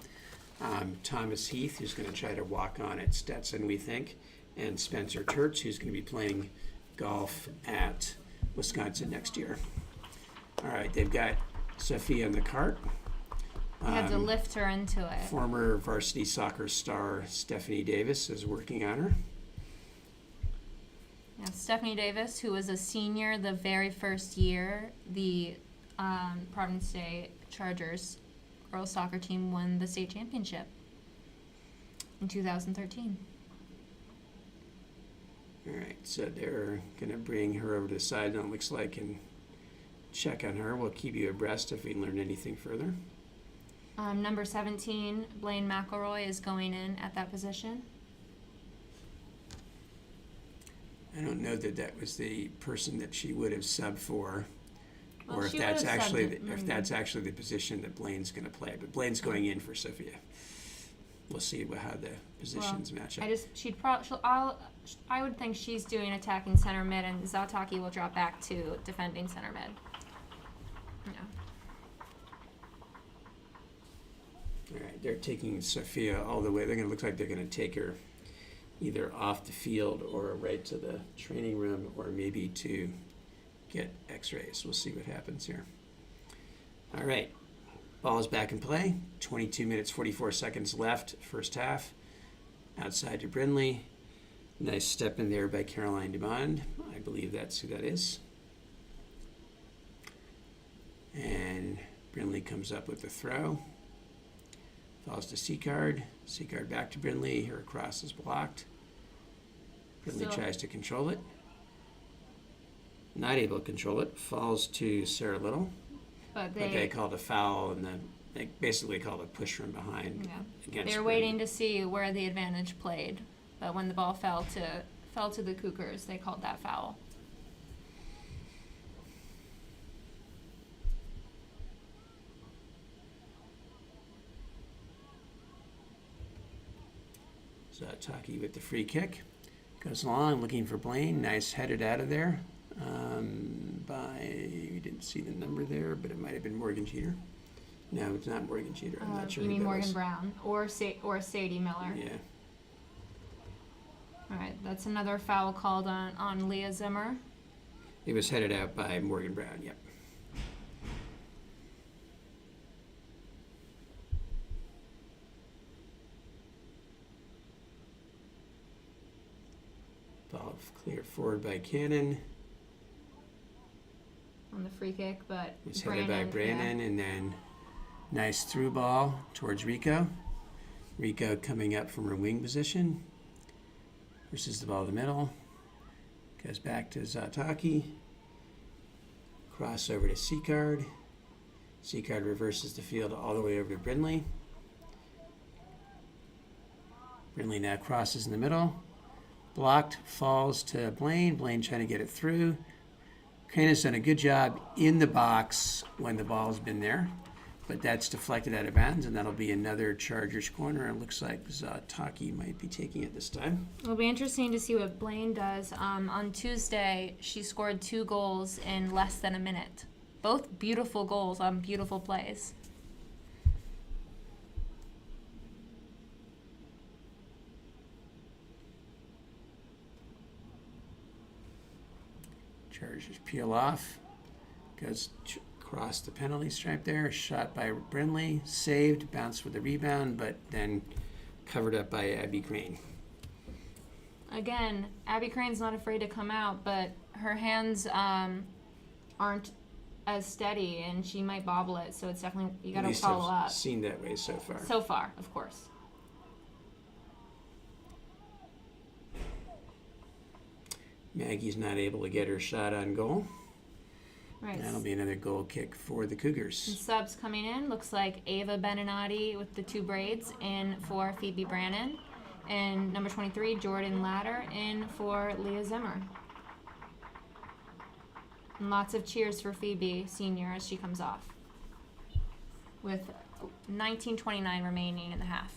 Thomas Heath, who's going to try to walk on at Stetson, we think, and Spencer Turtz, who's going to be playing golf at Wisconsin next year. All right, they've got Sophia in the cart. You had to lift her into it. Former varsity soccer star Stephanie Davis is working on her. Yeah, Stephanie Davis, who was a senior the very first year the Providence State Chargers girls soccer team won the state championship in 2013. All right, so they're going to bring her over to the side, it looks like, and check on her. We'll keep you abreast if we learn anything further. Number 17, Blaine McElroy, is going in at that position. I don't know that that was the person that she would have subbed for, Well, or if she that's would have actually subbed it, if that's actually the position that Blaine's going to play. But Blaine's going in for Sophia. We'll see how the positions match up. I would think she's doing attacking center mid, and Zataki will drop back to defending center mid. Yeah. All right, they're taking Sophia all the way. They're going to look like they're going to take her either off the field or right to the training room, or maybe to get x-rays. We'll see what happens here. All right, ball is back in play. 22 minutes, 44 seconds left, first half. Outside to Brindley. Nice step in there by Caroline DeMond. I believe that's who that is. And Brindley comes up with the throw. Falls to Seacard. Seacard back to Brindley. Her cross is blocked. Brindley tries to control it. Not able to control it. Falls to Sarah Little. But they called a foul, and they basically called a push from behind. Yeah. Against They're Brindley. waiting to see where the advantage played. But when the ball fell to the Cougars, they called that foul. Zataki with the free kick. Goes along, looking for Blaine. Nice headed out of there. We didn't see the number there, but it might have been Morgan Cheater. No, it's not Morgan Cheater. I'm not sure You who mean that Morgan was. Brown or Sadie Miller? Yeah. All right, that's another foul called on Leah Zimmer. It was headed out by Morgan Brown, yep. Ball cleared forward by Cannon. On the free kick, but It was headed by Brannon, and then nice through ball towards Rico. Rico coming up from her wing position. Versus the ball in the middle. Goes back to Zataki. Cross over to Seacard. Seacard reverses the field all the way over to Brindley. Brindley now crosses in the middle. Blocked, falls to Blaine. Blaine trying to get it through. Crane has done a good job in the box when the ball's been there, but that's deflected out of bounds, and that'll be another Chargers corner. It looks like Zataki might be taking it this time. It'll be interesting to see what Blaine does. On Tuesday, she scored 2 goals in less than a minute. Both beautiful goals on beautiful plays. Chargers peel off. Goes across the penalty stripe there. Shot by Brindley. Saved. Bounced with the rebound, but then covered up by Abby Crane. Again, Abby Crane's not afraid to come out, but her hands aren't as steady, and she might bobble it. So it's definitely, you got to follow up. Seen that way so far. So far, of course. Maggie's not able to get her shot on goal. Right. That'll be another goal kick for the And Cougars. subs coming in, looks like Ava Benenati with the 2 braids in for Phoebe Brannon. And number 23, Jordan Latter in for Leah Zimmer. And lots of cheers for Phoebe Senior as she comes off. With 19:29 remaining in the half.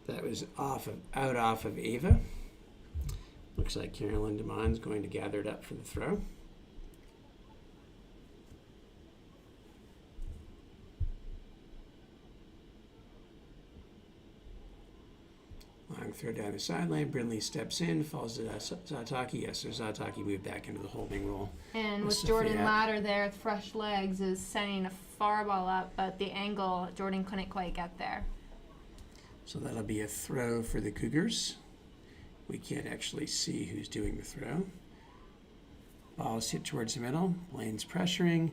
That was out off of Ava. Looks like Carolyn DeMond's going to gather it up for the throw. Long throw down the sideline. Brindley steps in, falls to Zataki. Yes, so Zataki moved back into the holding role. And with Sophia. Jordan Latter there with fresh legs is sending a far ball up, but the angle, Jordan couldn't quite get there. So that'll be a throw for the Cougars. We can't actually see who's doing the throw. Ball's hit towards the middle. Blaine's pressuring.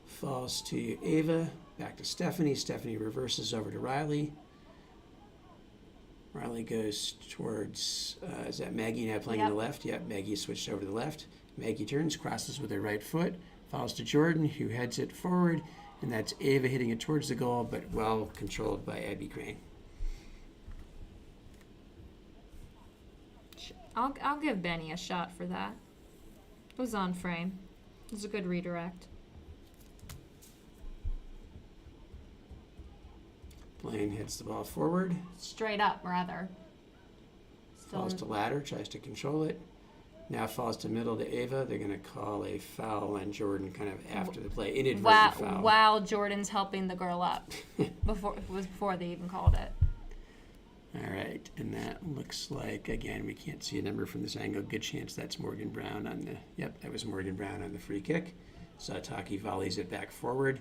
Falls to Ava. Back to Stephanie. Stephanie reverses over to Riley. Riley goes towards, is that Maggie now playing on the left? Yep, Maggie switched over to the left. Maggie turns, crosses with her right foot. Falls to Jordan, who heads it forward. And that's Ava hitting it towards the goal, but well controlled by Abby Crane. I'll give Benny a shot for that. It was on frame. It was a good redirect. Blaine hits the ball forward. Straight up, rather. Falls to Ladder, tries to control it. Now falls to middle to Ava. They're going to call a foul on Jordan kind of after the play. Inadvertent foul. While Jordan's helping the girl up. Before they even called it. All right, and that looks like, again, we can't see a number from this angle. Good chance that's Morgan Brown on the, yep, that was Morgan Brown on the free kick. Zataki volleys it back forward.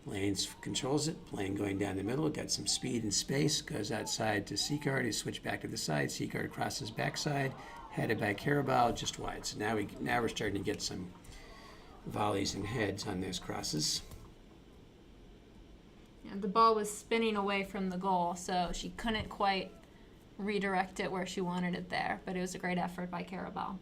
Blaine controls it. Blaine going down the middle, got some speed and space, goes outside to Seacard, who switched back to the side. Seacard crosses backside, headed by Carabao, just wide. So now we're starting to get some volleys and heads on those crosses. Yeah, the ball was spinning away from the goal, so she couldn't quite redirect it where she wanted it there. But it was a great effort by Carabao.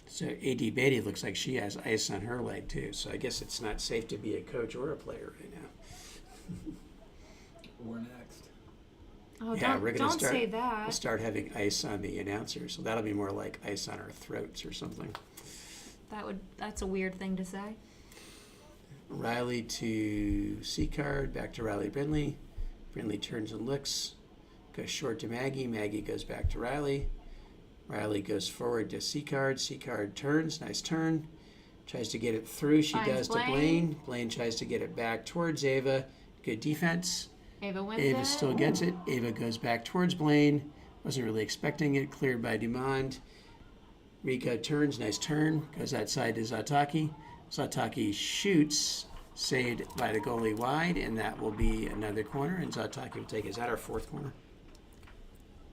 So A.D. Beatty looks like she has ice on her leg too. So I guess it's not safe to be a coach or a player right now. We're next. Oh, Yeah, we're gonna don't start, say that. We'll start having ice on the announcers. So that'll be more like ice on our throats or something. That's a weird thing to say. Riley to Seacard, back to Riley Brindley. Brindley turns and looks, goes short to Maggie. Maggie goes back to Riley. Riley goes forward to Seacard. Seacard turns, nice turn. Tries to get it through. She Finds does to Blaine. Blaine. Blaine tries to get it back towards Ava. Good defense. Ava wins Ava it. still gets it. Ava goes back towards Blaine. Wasn't really expecting it. Cleared by Dumond. Rico turns, nice turn. Goes outside to Zataki. Zataki shoots, saved by the goalie wide, and that will be another corner. And Zataki will take it. Is that our fourth corner?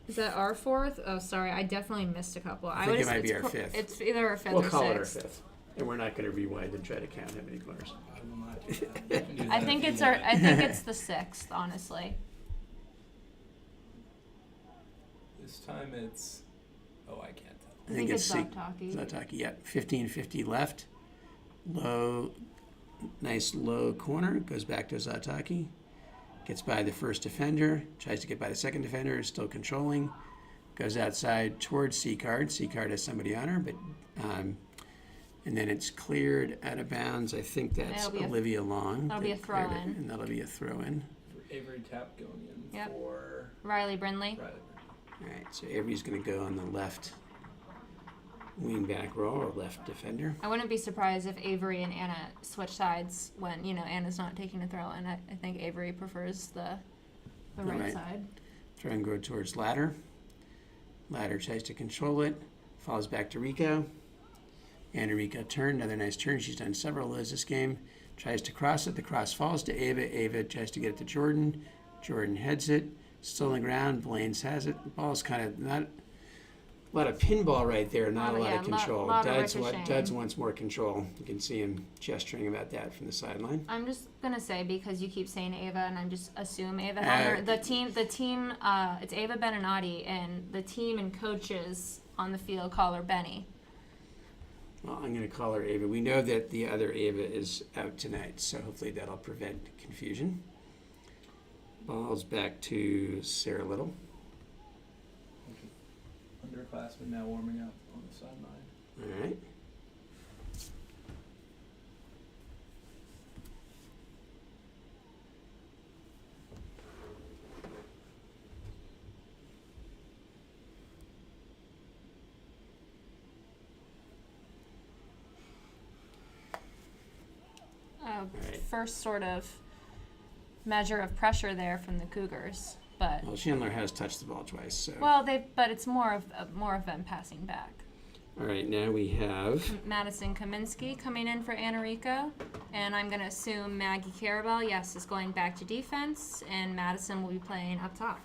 Is that our fourth? Oh, sorry. I definitely missed a couple. I think it might be our fifth. It's either our fifth We'll or call it our sixth. fifth. And we're not going to rewind and try to count how many corners. I will not do that. You can do I that think if it's you our. want. I think it's the sixth, honestly. This time it's. Oh, I can't tell. I think it's Zataki. Zataki, yep. 15:50 left. Low, nice low corner. Goes back to Zataki. Gets by the first defender. Tries to get by the second defender. Still controlling. Goes outside towards Seacard. Seacard has somebody on her, but and then it's cleared out of bounds. I think that's Olivia Long. That'll be a that cleared throw-in. it, and that'll be a throw-in. For Avery Tapp going in Yep. for Riley Brindley. Riley. All right, so Avery's going to go on the left wing back row or left defender. I wouldn't be surprised if Avery and Anna switch sides when Anna's not taking a throw in. I think Avery prefers the right side. Throw and go towards Ladder. Ladder tries to control it. Falls back to Rico. Anarika turn, another nice turn. She's done several of those this game. Tries to cross it. The cross falls to Ava. Ava tries to get it to Jordan. Jordan heads it. Still on the ground. Blaine's has it. The ball's kind of not a lot of pinball right there, not a lot of control. Duds wants more control. You can see him gesturing about that from the sideline. I'm just gonna say, because you keep saying Ava, and I'm just assume Ava Helner. The team, it's Ava Benanati, and the team and coaches on the field call her Benny. Well, I'm going to call her Ava. We know that the other Ava is out tonight, so hopefully that'll prevent confusion. Ball's back to Sarah Little. Underclassmen now warming up on the sideline. All right. First sort of measure of pressure there from the Cougars, but Well, Chandler has touched the ball twice, so. but it's more of them passing back. All right, now we have Madison Kaminsky coming in for Anarika, and I'm going to assume Maggie Carabell, yes, is going back to defense, and Madison will be playing up top.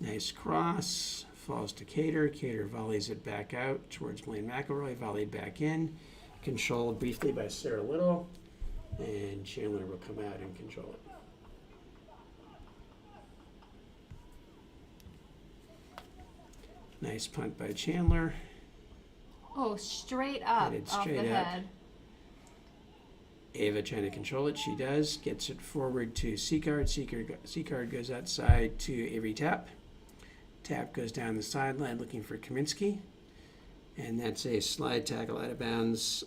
nice cross, falls to Cater. Cater volleys it back out towards Blaine McElroy, volleyed back in, controlled briefly by Sarah Little, and Chandler will come out and control it. Nice punt by Chandler. Oh, straight up Headed off straight the up. head. Ava trying to control it. She does. Gets it forward to Seacard. Seacard goes outside to Avery Tapp. Tapp goes down the sideline looking for Kaminsky. And that's a slide tackle out of bounds.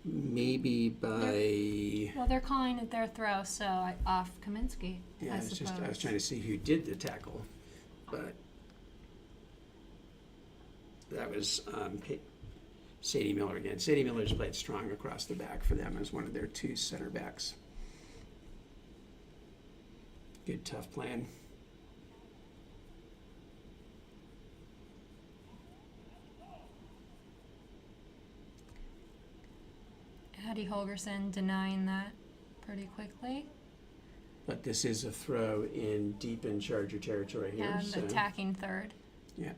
Maybe by... Well, they're calling it their throw, so off Kaminsky, Yeah, I it's suppose. just I was trying to see who did the tackle. But that was Sadie Miller again. Sadie Miller's played strong across the back for them as one of their two center backs. Good, tough plan. Addie Holgerson denying that pretty quickly. But this is a throw in deep in Charger territory here. And so, attacking third. yeah.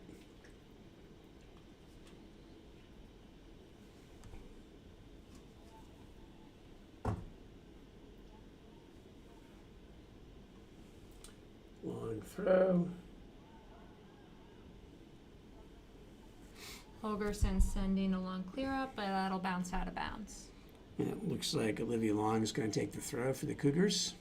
Long throw. Holgerson sending a long clear up, but that'll bounce out of bounds. And it looks like Olivia Long is going to take the throw for the Cougars.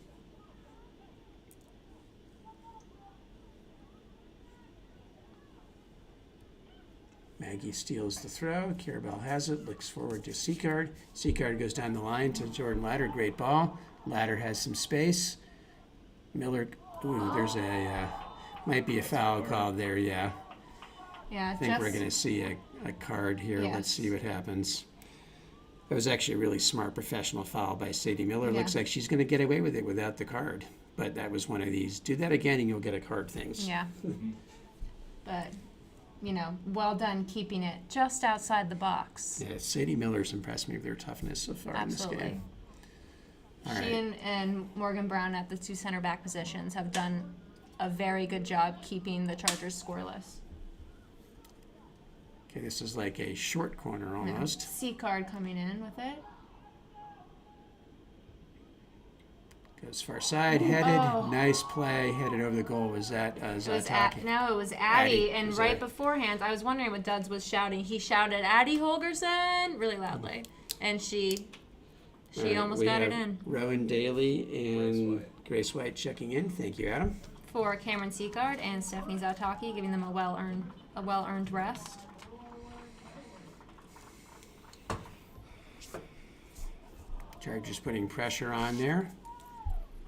Maggie steals the throw. Carabell has it. Looks forward to Seacard. Seacard goes down the line to Jordan Ladder. Great ball. Ladder has some space. Miller. Ooh, there's a might be a foul call there. Yeah. Yeah, I think we're going to see a card here. Yes. Let's see what happens. That was actually a really smart professional foul by Sadie Miller. Yeah. Looks like she's going to get away with it without the card. But that was one of these, do that again and you'll get a card things. Yeah. But, well done keeping it just outside the box. Yeah, Sadie Miller's impressed me with their toughness so far in this Absolutely. game. All She right. and Morgan Brown at the two center back positions have done a very good job keeping the Chargers scoreless. Okay, this is like a short corner almost. C card coming in with it. Goes far side, headed. Nice play, headed over the goal. Was that It was Zataki? it was Addie, Addie. and Was right that- beforehand, I was wondering what Duds was shouting. He shouted Addie Holgerson really loudly, and she All right, almost we got it have in Rowan Daly and Grace Grace White checking in. Thank you, Adam. for Cameron Seacard and Stephanie Zataki, giving them a well-earned rest. Chargers putting pressure on there.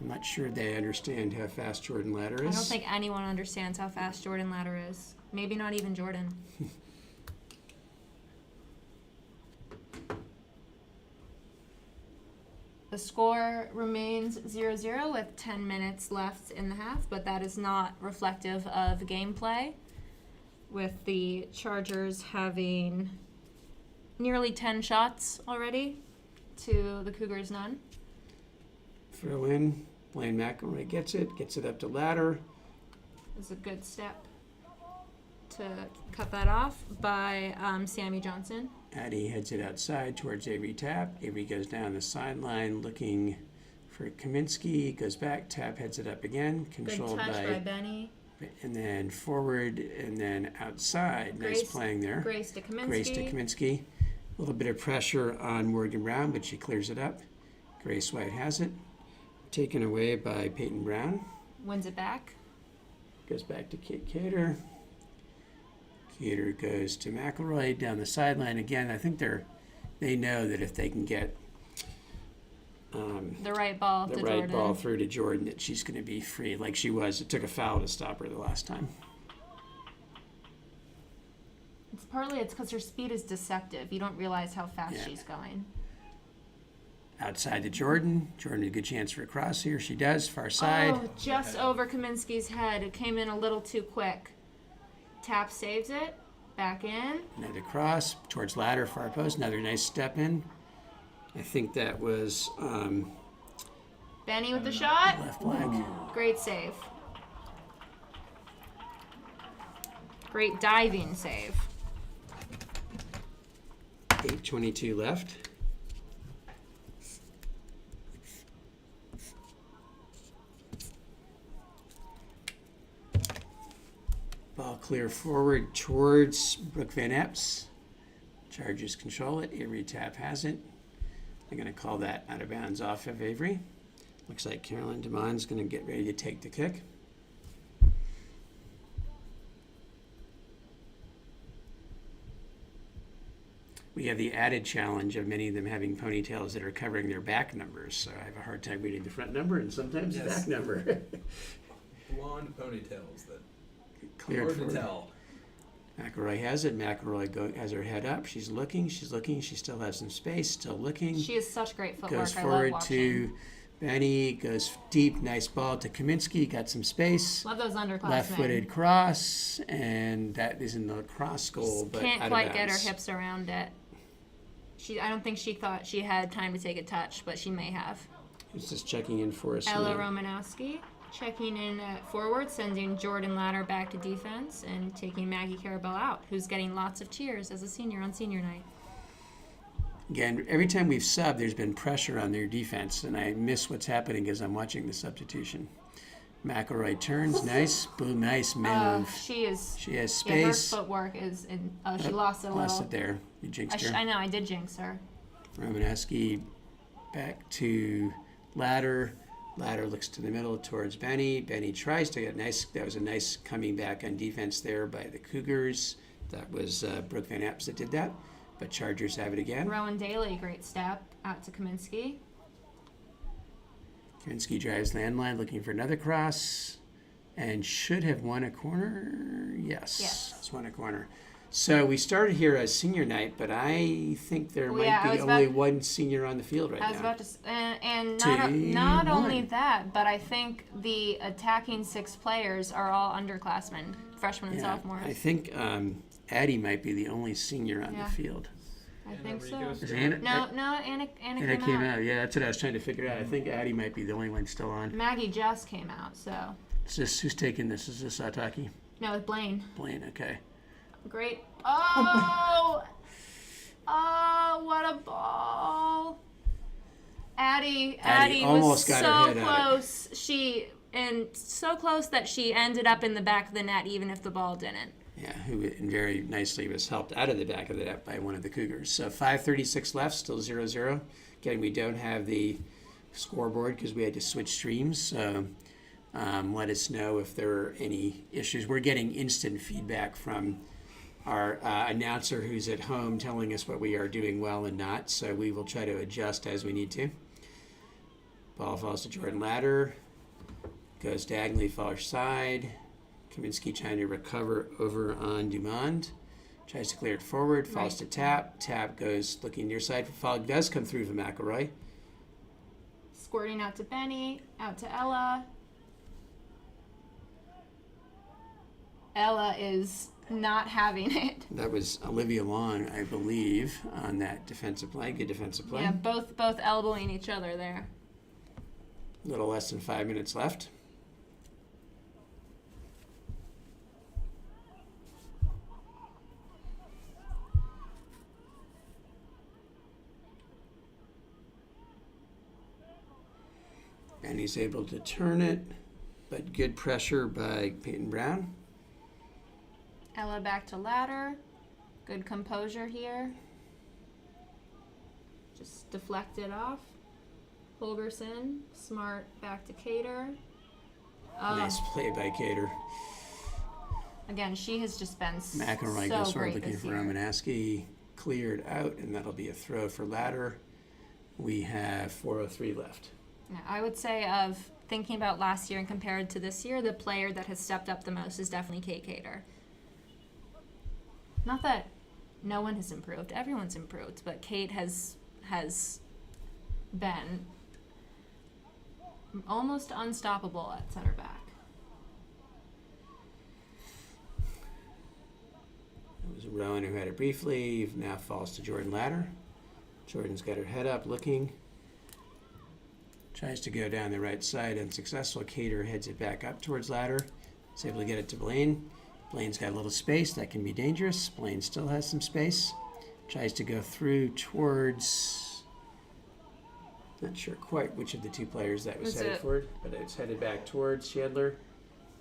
I'm not sure they understand how fast Jordan Ladder is. I don't think anyone understands how fast Jordan Ladder is. Maybe not even Jordan. The score remains 0-0 with 10 minutes left in the half, but that is not reflective of gameplay, with the Chargers having nearly 10 shots already to the Cougars' none. Throw in. Blaine McElroy gets it up to ladder. It's a good step to cut that off by Sammy Johnson. Addie heads it outside towards Avery Tapp. Avery goes down the sideline looking for Kaminsky. Goes back. Tapp heads it up again. Controlled Good touch by Benny. And then forward and then outside. Nice playing there. Grace to Kaminsky. A little bit of pressure on Morgan Brown, but she clears it up. Grace White has it. Taken away by Peyton Brown. Wins it back. Goes back to Kate Cater. Cater goes to McElroy down the sideline again. I think they know that if they can get the right ball through to Jordan, that she's going to be free like she was. It took a foul to stop her the last time. It's because her speed is deceptive. You don't realize how fast she's going. Outside to Jordan. Jordan a good chance for a cross here. She does. Far side. Oh, just over Kaminsky's head. It came in a little too quick. Tapp saves it. Back in. Another cross towards ladder, far post. Another nice step in. I think that was Benny with the shot. left flag. Great save. Great diving save. 8:22 left. Ball clear forward towards Brooke Van Epps. Chargers control it. Avery Tapp has it. They're going to call that out of bounds off of Avery. Looks like Carolyn DeMond's going to get ready to take the kick. We have the added challenge of many of them having ponytails that are covering their back numbers. So I have a hard time reading the front number and sometimes the back number. Blonde ponytails that Cleared hard forward. to tell. McElroy has it. McElroy has her head up. She's looking. She still has some space. Still looking. She has such great footwork. Goes I forward love to watching. Benny. Goes deep. Nice ball to Kaminsky. Got some space. Love those underclassmen. Left-footed cross, and that is in the cross goal, but Can't out of quite get her bounds. hips around it. I don't think she thought she had time to take a touch, but she may have. Who's just checking in for us? Ella now? Romanowski checking in at forward, sending Jordan Ladder back to defense, and taking Maggie Carabell out, who's getting lots of cheers as a senior on senior night. Again, every time we've subbed, there's been pressure on their defense, and I miss what's happening as I'm watching the substitution. McElroy turns, nice, boom, nice move. She has space. Her footwork is in. She lost it a Lost little. it there. You jinxed her. I know, I did jinx her. Romanowski back to Ladder. Ladder looks to the middle towards Benny. Benny tries to get nice. That was a nice coming back on defense there by the Cougars. That was Brooke Van Epps that did that. But Chargers have it again. Rowan Daly, great step out to Kaminsky. Kaminsky drives landline looking for another cross and should have won a corner. Yes. It's won a corner. So we started here as senior night, but I think there might be only one senior on the field right now. I was about to, and not only that, but I think the attacking 6 players are all underclassmen, freshmen and sophomores. I think Addie might be the only senior on the field. I think so. Anna Anna came out. Yeah, that's what I was trying to figure out. I think Addie might be the only one still on. Maggie just came out, so. Is this, who's taking this? Is this Ataki? No, it's Blaine. Blaine, okay. Great. Oh! Oh, what a ball. Addie almost was got so her head close. So close that she ended up in the back of the net, even if the ball didn't. Yeah, who very nicely was helped out of the back of the net by one of the Cougars. So 5:36 left, still 0-0. Again, we don't have the scoreboard because we had to switch streams. So let us know if there are any issues. We're getting instant feedback from our announcer who's at home telling us what we are doing well and not. So we will try to adjust as we need to. Ball falls to Jordan Ladder. Goes diagonally far side. Kaminsky trying to recover over on Dumond. Tries to clear it forward. Falls to Tapp. Tapp goes looking near side. Fall does come through for McElroy. Squirting out to Benny, out to Ella. Ella is not having it. That was Olivia Long, I believe, on that defensive play. Good defensive play. Yeah, both elbowing each other there. A little less than 5 minutes left. And he's able to turn it, but good pressure by Peyton Brown. Ella back to ladder. Good composure here. Just deflect it off. Holgerson, smart back to Cater. Nice play by Cater. Again, she has just been McElroy so goes forward great looking this for year. Romanowski. Cleared out, and that'll be a throw for ladder. We have 4:03 left. Yeah, I would say of thinking about last year and compared to this year, the player that has stepped up the most is definitely Kate Cater. Not that no one has improved, everyone's improved, but Kate has been almost unstoppable at center back. It was Rowan who had it briefly. Now falls to Jordan Ladder. Jordan's got her head up, looking. Tries to go down the right side, unsuccessful. Cater heads it back up towards Ladder. Is able to get it to Blaine. Blaine's got a little space. That can be dangerous. Blaine still has some space. Tries to go through towards... Not sure quite which of the two players that was headed for, but it's headed back towards Chandler.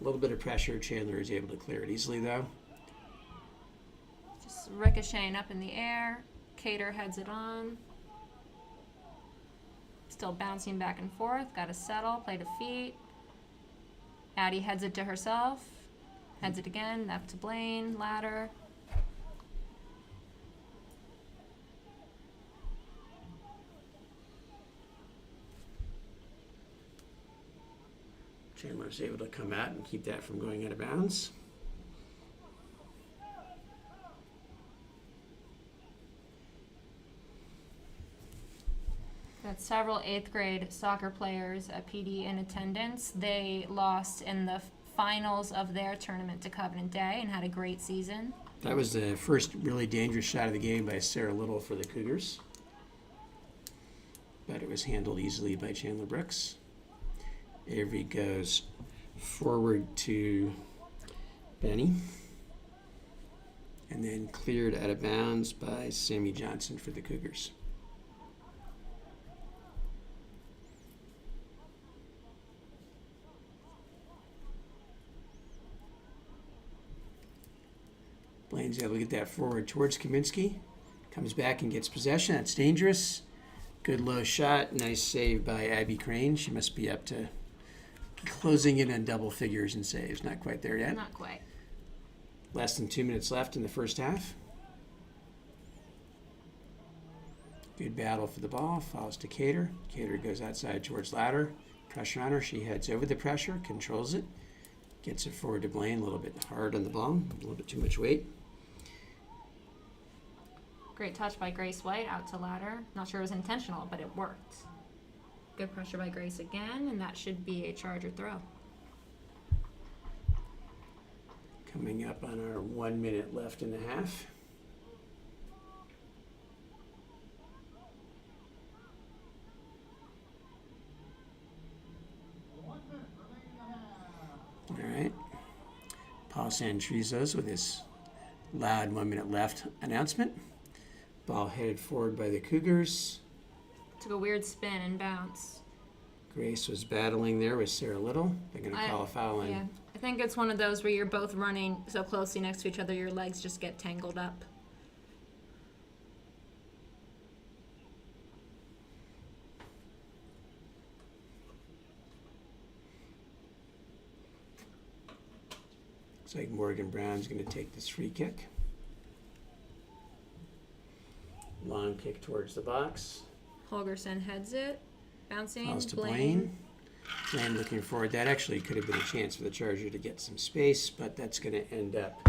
A little bit of pressure. Chandler is able to clear it easily, though. Just ricocheting up in the air. Cater heads it on. Still bouncing back and forth. Got to settle. Play to feet. Addie heads it to herself. Heads it again. Left to Blaine. Ladder. Chandler's able to come out and keep that from going out of bounds. Got several 8th grade soccer players at PD in attendance. They lost in the finals of their tournament to Covenant Day and had a great season. That was the first really dangerous shot of the game by Sarah Little for the Cougars. But it was handled easily by Chandler Brooks. Avery goes forward to Benny. And then cleared out of bounds by Sammy Johnson for the Cougars. Blaine's able to get that forward towards Kaminsky. Comes back and gets possession. That's dangerous. Good low shot. Nice save by Abby Crane. She must be up to closing in on double figures in saves. Not quite there yet. Not quite. Less than 2 minutes left in the first half. Good battle for the ball. Falls to Cater. Cater goes outside towards Ladder. Pressure on her. She heads over the pressure. Controls it. Gets it forward to Blaine. A little bit hard on the ball. A little bit too much weight. Great touch by Grace White out to Ladder. Not sure it was intentional, but it worked. Good pressure by Grace again, and that should be a charge or throw. Coming up on our 1 minute left in the half. All right. Paul Santrizos with his loud 1 minute left announcement. Ball headed forward by the Cougars. Took a weird spin and bounce. Grace was battling there with Sarah Little. They're going to call a foul on. Yeah, I think it's one of those where you're both running so closely next to each other, your legs just get tangled up. Looks like Morgan Brown's going to take this free kick. Long kick towards the box. Holgerson heads it. Bouncing. Falls to Blaine. Blaine looking forward. That actually could have been a chance for the Charger to get some space, but that's going to end up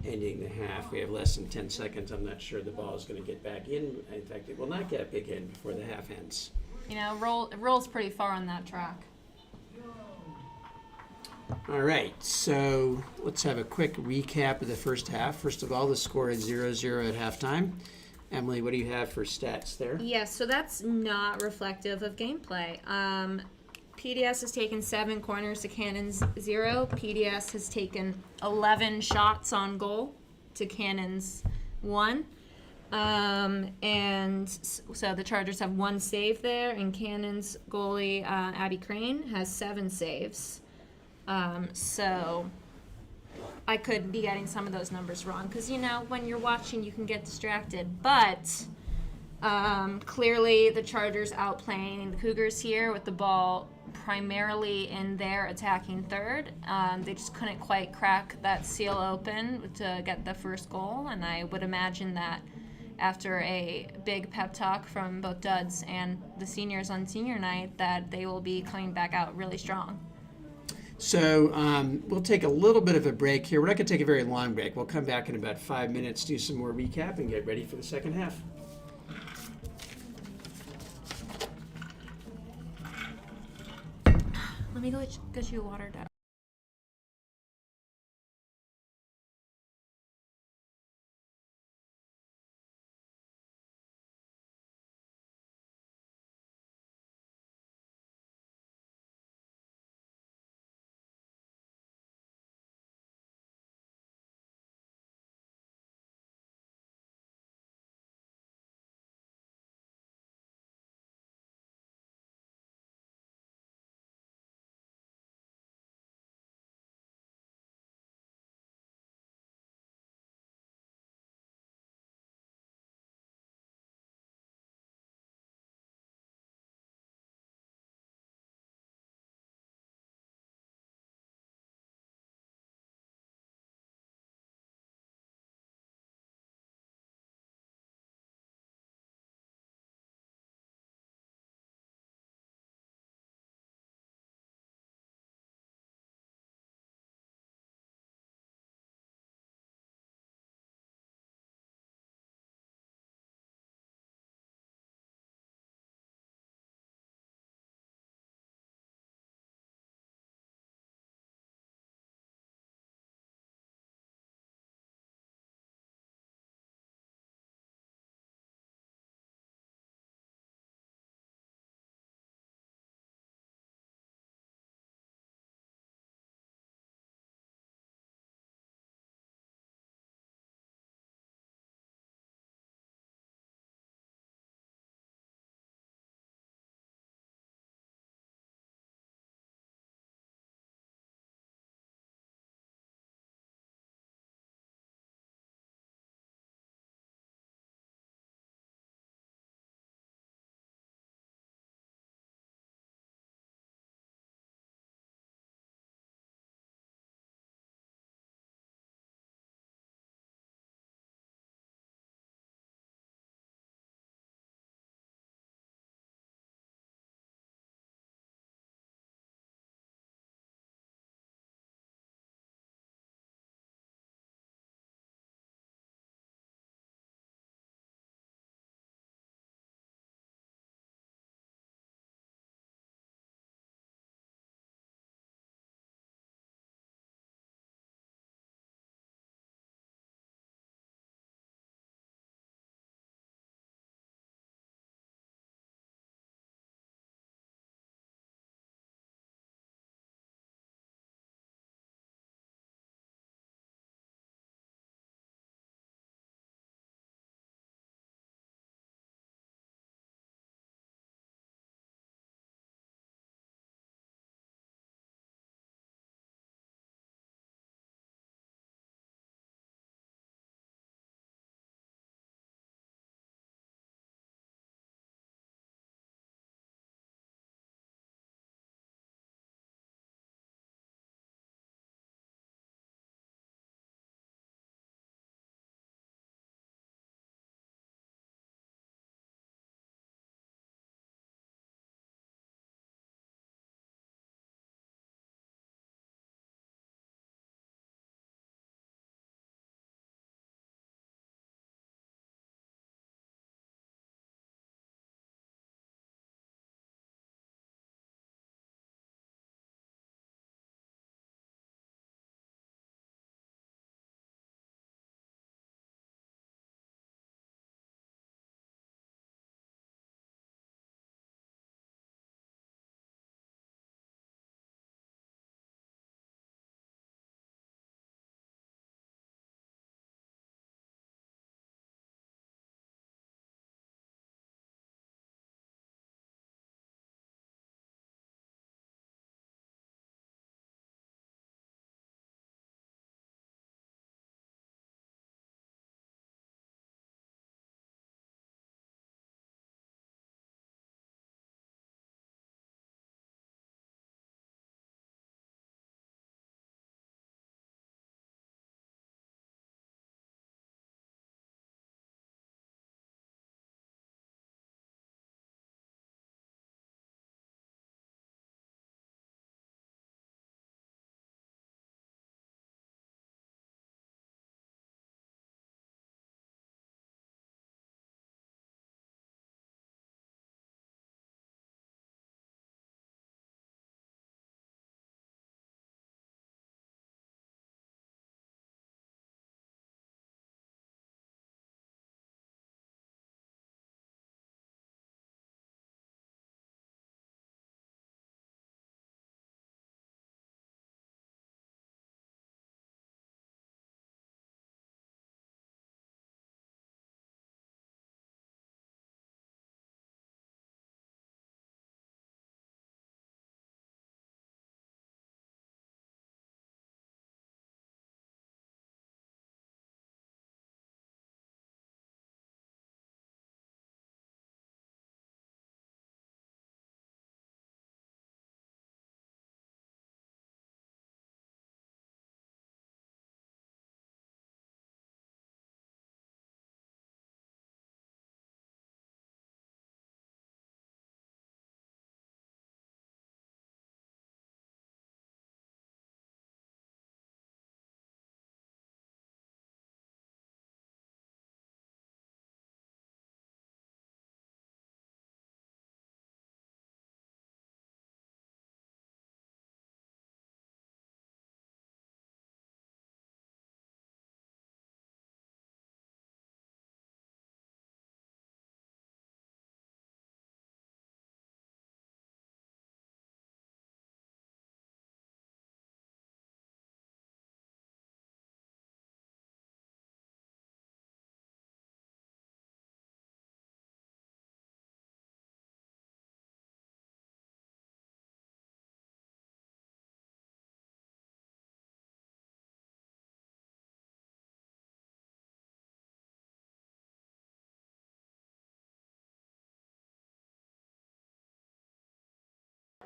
ending the half. We have less than 10 seconds. I'm not sure the ball is going to get back in. In fact, it will not get back in before the half ends. It rolls pretty far on that track. All right, so let's have a quick recap of the first half. First of all, the score is 0-0 at halftime. Emily, what do you have for stats there? Yes, so that's not reflective of gameplay. PDS has taken 7 corners to Cannon's 0. PDS has taken 11 shots on goal to Cannon's 1. And so the Chargers have 1 save there, and Cannon's goalie, Abby Crane, has 7 saves. So I could be getting some of those numbers wrong because, when you're watching, you can get distracted. But clearly the Chargers outplaying the Cougars here with the ball primarily in their attacking third. They just couldn't quite crack that seal open to get the first goal, and I would imagine that after a big pep talk from both Duds and the seniors on senior night that they will be coming back out really strong. So we'll take a little bit of a break here. We're not going to take a very long break. We'll come back in about 5 minutes, do some more recap, and get ready for the second half. Let me go get you water, Dad.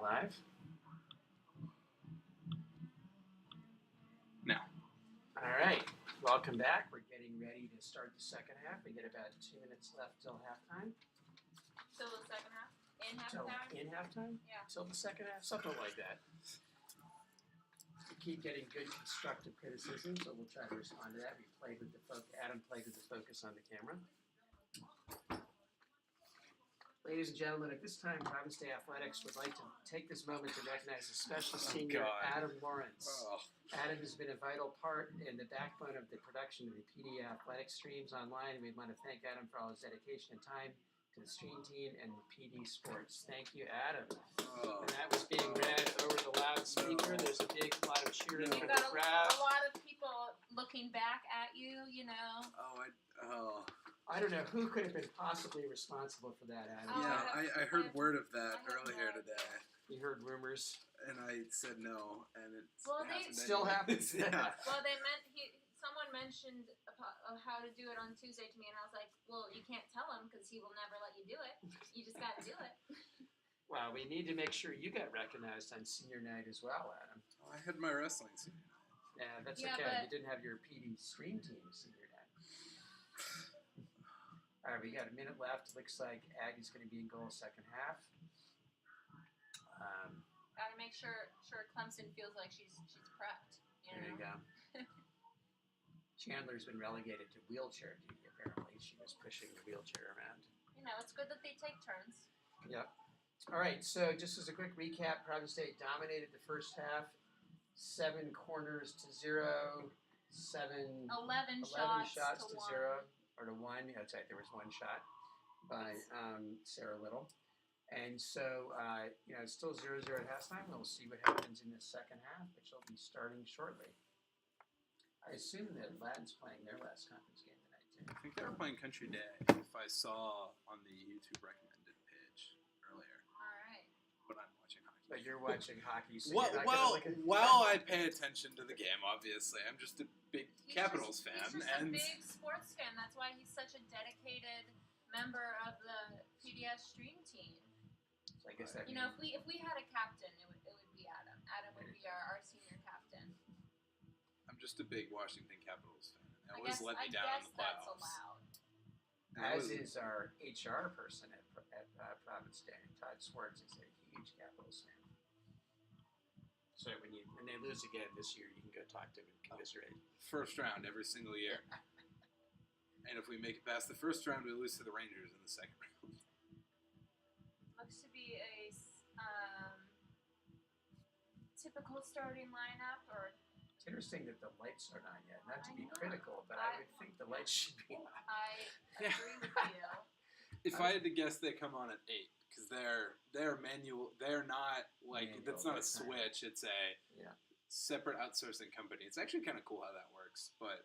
live? No. All right. Welcome back. We're getting ready to start the second half. We get about 2 minutes left till halftime. Till the second half? In Till halftime? in halftime? Yeah. Till the second half? Something like that. We keep getting good constructive criticism, so we'll try to respond to that. We played with the Adam played with the focus on the camera. Ladies and gentlemen, at this time, Providence Day Athletics would like to take this moment to recognize a special senior, Adam Lawrence. Adam has been a vital part in the backbone of the production of the PD Athletics streams online. We want to thank Adam for all his dedication and time to the stream team and PD Sports. Thank you, Adam. And that was being read over the loudspeaker. There's a big lot of cheering You've from got the crowd. a lot of people looking back at you, you know. I don't know who could have been possibly responsible for that, Adam. I heard word of that earlier today, You heard rumors. and I said no, and it Still happens. Yeah. Well, someone mentioned how to do it on Tuesday to me, and I was like, well, you can't tell him because he will never let you do it. You just got to do it. Well, we need to make sure you got recognized on senior night as well, Adam. Oh, I had my wrestling scene. Yeah, that's Yeah, okay. but- You didn't have your PD stream team senior night. All right, we got a minute left. Looks like Aggie's going to be in goal second half. Gotta make sure Clemson feels like she's prepped. You There you know? go. Chandler's been relegated to wheelchair duty, apparently. She was pushing the wheelchair around. You know, it's good that they take turns. Yep. All right, so just as a quick recap, Providence State dominated the first half. 7 corners to 0. 11 shots to 0. Or to 1. Yeah, that's right. There was 1 shot by Sarah Little. And so, it's still 0-0 at halftime. We'll see what happens in the second half, which will be starting shortly. I assume that Ladin's playing their last conference game tonight, too. I think they were playing Country Day. If I saw on the YouTube recommended page earlier, All right. but I'm watching hockey. But you're watching hockey, so Well, you're not gonna look at... I pay attention to the game. Obviously, I'm just a big Capitals fan, He's just and a big sports fan. That's why he's such a dedicated member of the PDS stream team. So I guess that You know, if we had a captain, it would be Adam. Adam would be our senior captain. I'm just a big Washington Capitals fan. They I always guess, let me I down guess in the that's playoffs. allowed. As is our HR person at Providence Day. Todd Swartz is a huge Capitals fan. So when they lose again this year, you can go talk to him and commiserate. First round every single year. And if we make it past the first round, we lose to the Rangers in the second round. Looks to be a typical starting lineup, or It's interesting that the lights are not yet. Not to I be know. critical, but I would think the lights should be on. I Yeah. agree with you. If I had to guess, they come on at 8 because they're manual. They're not like Manual, that's not a that's right. switch. It's a separate outsourcing company. It's actually kind of cool how that works, but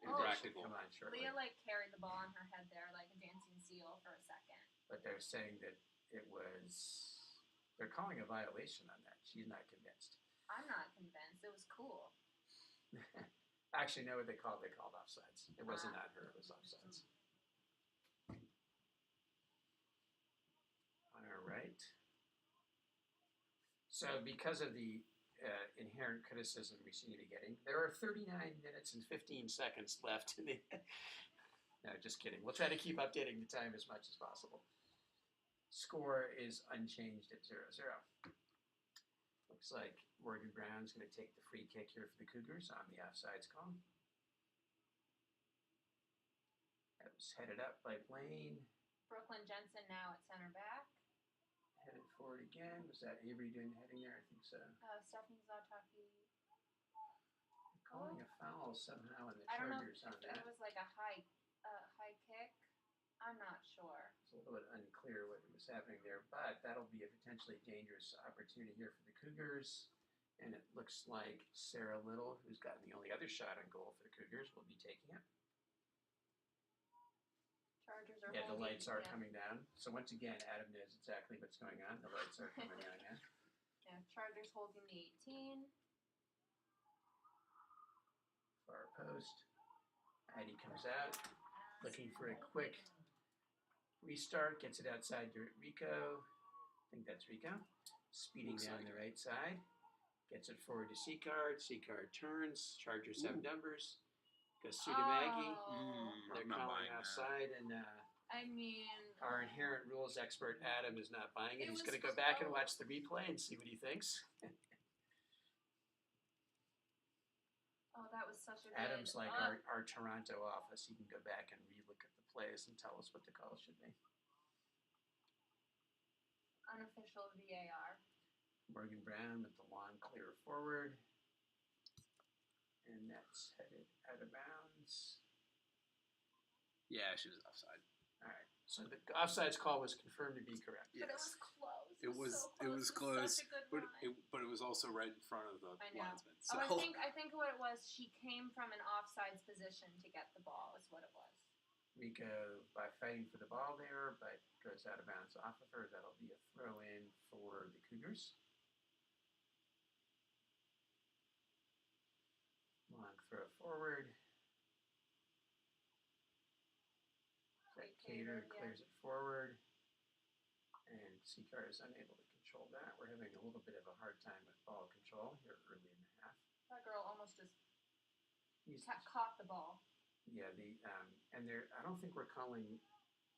Maybe they should impractical. come on shortly. Leah carried the ball on her head there like a dancing seal for a second. But they're saying that they're calling a violation on that. She's not convinced. I'm not convinced. It was cool. Actually, no, what they called offsides. It wasn't on her, it was offsides. All right. So because of the inherent criticism we seem to be getting, there are 39 minutes and 15 seconds left in the... No, just kidding. We'll try to keep updating the time as much as possible. Score is unchanged at 0-0. Looks like Morgan Brown's going to take the free kick here for the Cougars on the offsides call. That was headed up by Blaine. Brooklyn Jensen now at center back. Headed forward again. Was that Avery doing the heading there? I think so. Stephanie Zataki. Calling a foul somehow in the I don't know Chargers on if that. it was like a high kick. I'm not sure. It's a little bit unclear what was happening there, but that'll be a potentially dangerous opportunity here for the Cougars. And it looks like Sarah Little, who's gotten the only other shot on goal for the Cougars, will be taking it. Chargers are Yeah, the holding, lights are coming down. So once again, Adam knows exactly what's going on. The lights are coming down now. Yeah, Chargers holding the 18. Far post. Addie comes out, looking for a quick restart. Gets it outside to Rico. I think that's Rico. Speeding Looks down like the it. right side. Gets it forward to C-Card. C-Card turns. Chargers have numbers. Goes through to Maggie. They're I'm not calling buying that. offside, and I mean, our inherent rules expert Adam is not buying it. It He's was going to go back and close. watch the replay and see what he thinks. oh, that was such a good. Adam's like our Toronto office. He can go back and relook at the plays and tell us what the call should be. Unofficial VAR. Morgan Brown with the long clear forward. And that's headed out of bounds. Yeah, she was offside. All right. So the offsides call was confirmed to be correct. But it was Yes. close. It was so it was close. close, Such a good but line. it was also right in front of the I know. linesman. So Oh, I think what it was, she came from an offsides position to get the ball, is what it was. Rico by fighting for the ball there, but goes out of bounds off of her. That'll be a throw in for the Cougars. Long throw forward. Cater clears it forward. And Seacard is unable to control that. We're having a little bit of a hard time with ball control here early in the half. That girl almost just He's, caught the ball. yeah, and there. I don't think we're calling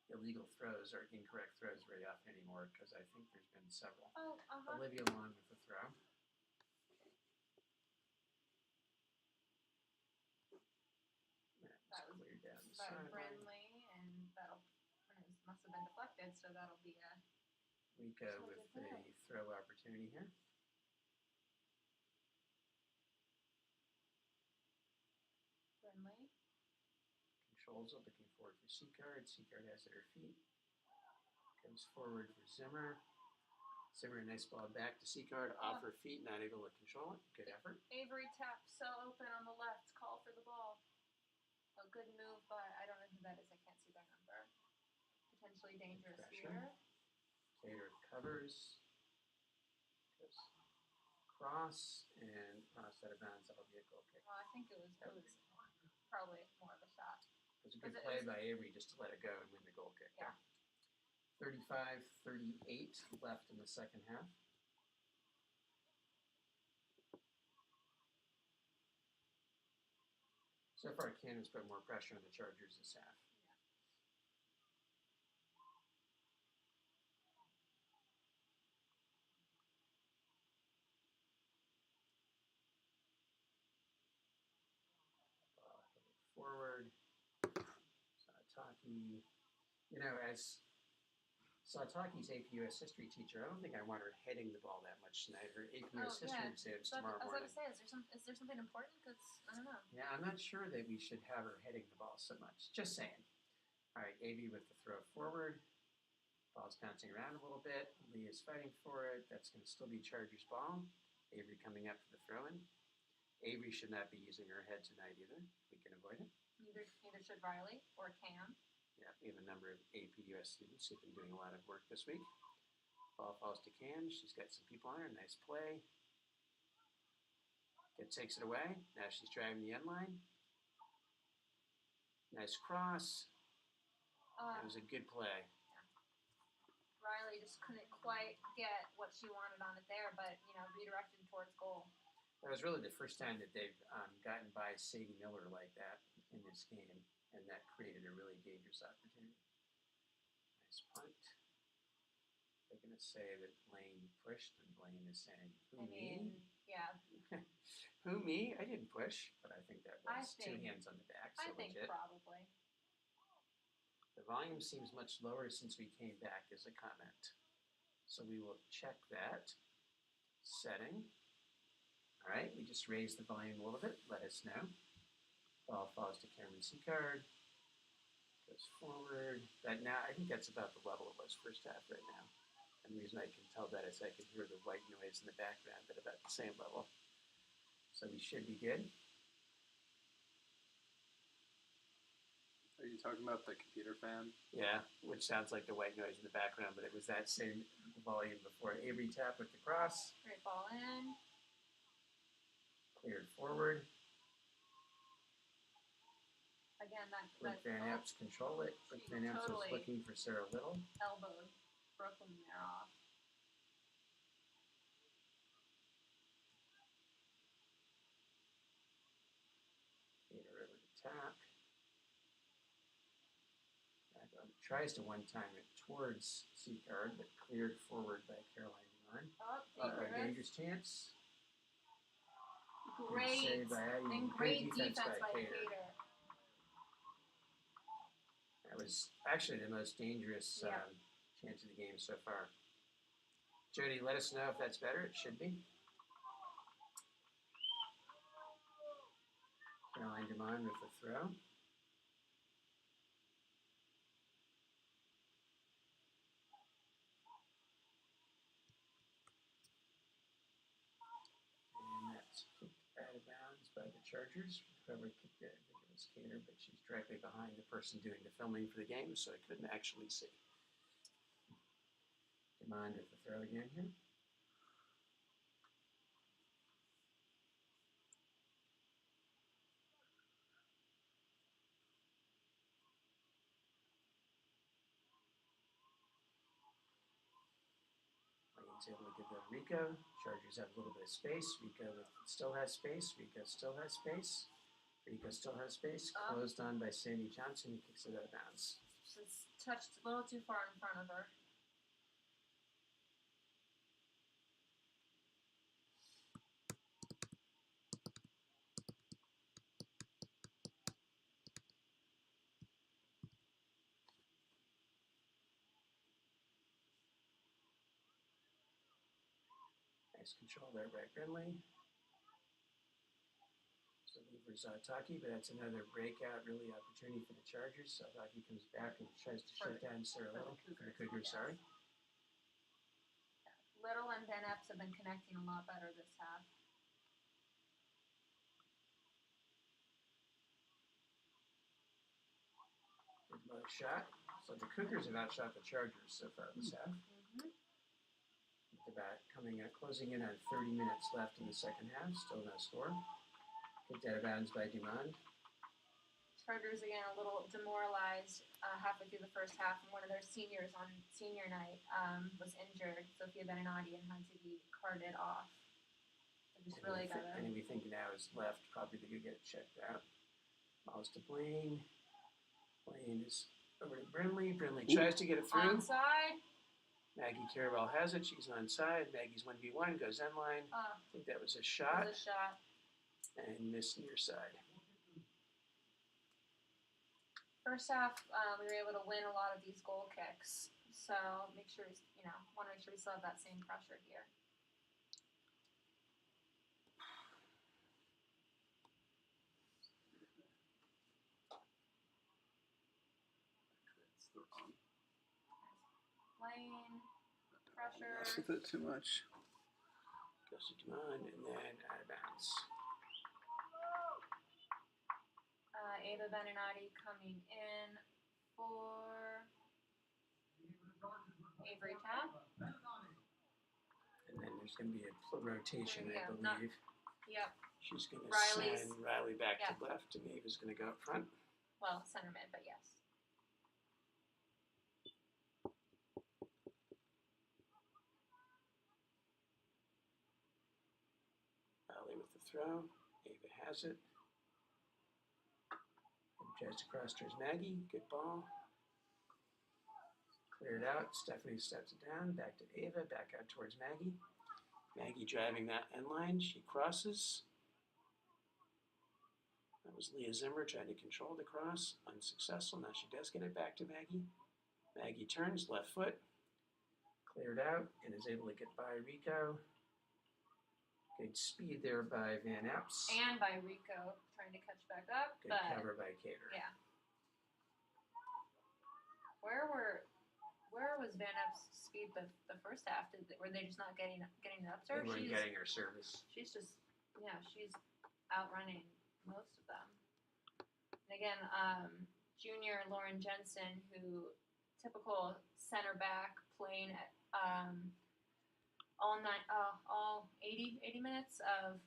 illegal throws or incorrect throws very often anymore because I think there's been several. Oh, Olivia Long with the throw. That was cleared down the by sideline. Brindley, and must have been deflected, so that'll be a. Rico with the throw opportunity here. Brindley. Controls it, looking forward for Seacard. Seacard has it at her feet. Comes forward for Zimmer. Zimmer, a nice ball back to Seacard. Off her feet, not able to control it. Good effort. Avery tapped so open on the left. Call for the ball. A good move, but I don't know who that is. I can't see their number. Potentially dangerous Pressure. here. Cater covers. Goes cross and cross out of bounds. That'll be a goal kick. Well, I think it was probably more of a shot. It was a good Was it- play was it- by Avery just to let it go and win the goal kick. Yeah. 35-38 left in the second half. So far, Cannon's put more pressure on the Chargers this half. Forward. Sataki. You know, as Sataki's AP US history teacher, I don't think I want her heading the ball that much tonight. Her AP US history exams tomorrow I was morning. going to say, is there something important? Because, I don't know. Yeah, I'm not sure that we should have her heading the ball so much. Just saying. All right, Avy with the throw forward. Ball's bouncing around a little bit. Lee is fighting for it. That's going to still be Chargers ball. Avery coming up for the throw-in. Avery should not be using her head tonight either. We can avoid it. Neither should Riley or Cam. Yeah, we have a number of AP US students who've been doing a lot of work this week. Ball falls to Cam. She's got some people on her. Nice play. Takes it away. Now she's driving the end line. Nice cross. That was a good play. Riley just couldn't quite get what she wanted on it there, but, redirected towards goal. That was really the first time that they've gotten by Sadie Miller like that in this game, and that created a really dangerous opportunity. Nice punt. They're going to say that Blaine pushed, and Blaine is saying, who, me? Yeah. Who, me? I didn't push, but I think that I was two think- hands on the back, so I think legit. probably. The volume seems much lower since we came back as a comment. So we will check that. Setting. All right, we just raised the volume a little bit. Let us know. Ball falls to Cameron Seacard. Goes forward. That now, I think that's about the level it was first half right now. And the reason I can tell that is I can hear the white noise in the background at about the same level. So we should be good. Are you talking about the computer fan? Yeah, which sounds like the white noise in the background, but it was that same volume before. Avery tap with the cross. Great ball in. Cleared forward. Again, Brooke Van Apps control it. Brooke Van Apps was Totally. looking for Sarah Little. elbowed Brooklyn there off. tries to one-time it towards Seacard, but cleared forward by Caroline Demond. Oh, Dangerous chance. Great. Saved by Aggie. And great defense by Cater. That was actually the most dangerous chance of the game so far. Jody, let us know if that's better. It should be. Caroline Demond with the throw. And that's kicked out of bounds by the Chargers. Whoever kicked it, I think it was Cater, but she's directly behind the person doing the filming for the game, so I couldn't actually see. Demond with the throw again here. Lane's able to give that to Rico. Chargers have a little bit of space. Rico still has space. Rico still has space. Rico still has space. Closed on by Sandy Johnson. He kicks it out of bounds. Just touched a little too far in front of her. Nice control there by Grinley. So leavers Taki, but that's another breakout, really opportunity for the Chargers. So Taki comes back and tries to shut down Sarah Little for the Cougars. Yes. Sorry. Little and Van Epps have been connecting a lot better this half. Good low shot. So the Cougars have outshot the Chargers so far this half. The bat closing in on 30 minutes left in the second half. Still no score. Kicked out of bounds by Demond. Chargers again a little demoralized halfway through the first half, and one of their seniors on senior night was injured. Sophia Beninati and had to be carted off. They just really got to. And we think now is left, probably to go get it checked out. Balls to Blaine. Blaine is over to Brinley. Brinley tries to get it through. Onside. Maggie Carabell has it. She's onside. Maggie's 1v1, goes end line. I think that was a shot. Was a shot. And missed near side. First half, we were able to win a lot of these goal kicks. So make sure want to make sure we still have that same pressure here. That's the wrong. Lane, pressure. Mess with it too much. Goes to Demond and then out of bounds. Ava Beninati coming in for Avery Town. And then there's going to be a rotation, I Yep. believe. Yep. She's going to Riley's- send Riley back Yep. to left, and Ava's going to go up front. Well, center mid, but yes. Riley with the throw. Ava has it. Tries to cross towards Maggie. Good ball. Cleared out. Stephanie steps it down. Back to Ava. Back out towards Maggie. Maggie driving that end line. She crosses. That was Leah Zimmer trying to control the cross. Unsuccessful. Now she does get it back to Maggie. Maggie turns. Left foot. Cleared out and is able to get by Rico. Good speed there by Van Epps. And by Rico trying to catch back up. Good but cover by Cater. yeah. Where was Van Epps' speed the first half? Were they just not getting it up to her? They weren't getting her service. She's just she's outrunning most of them. And again, junior Lauren Jensen, who typical center back playing at all 80 minutes of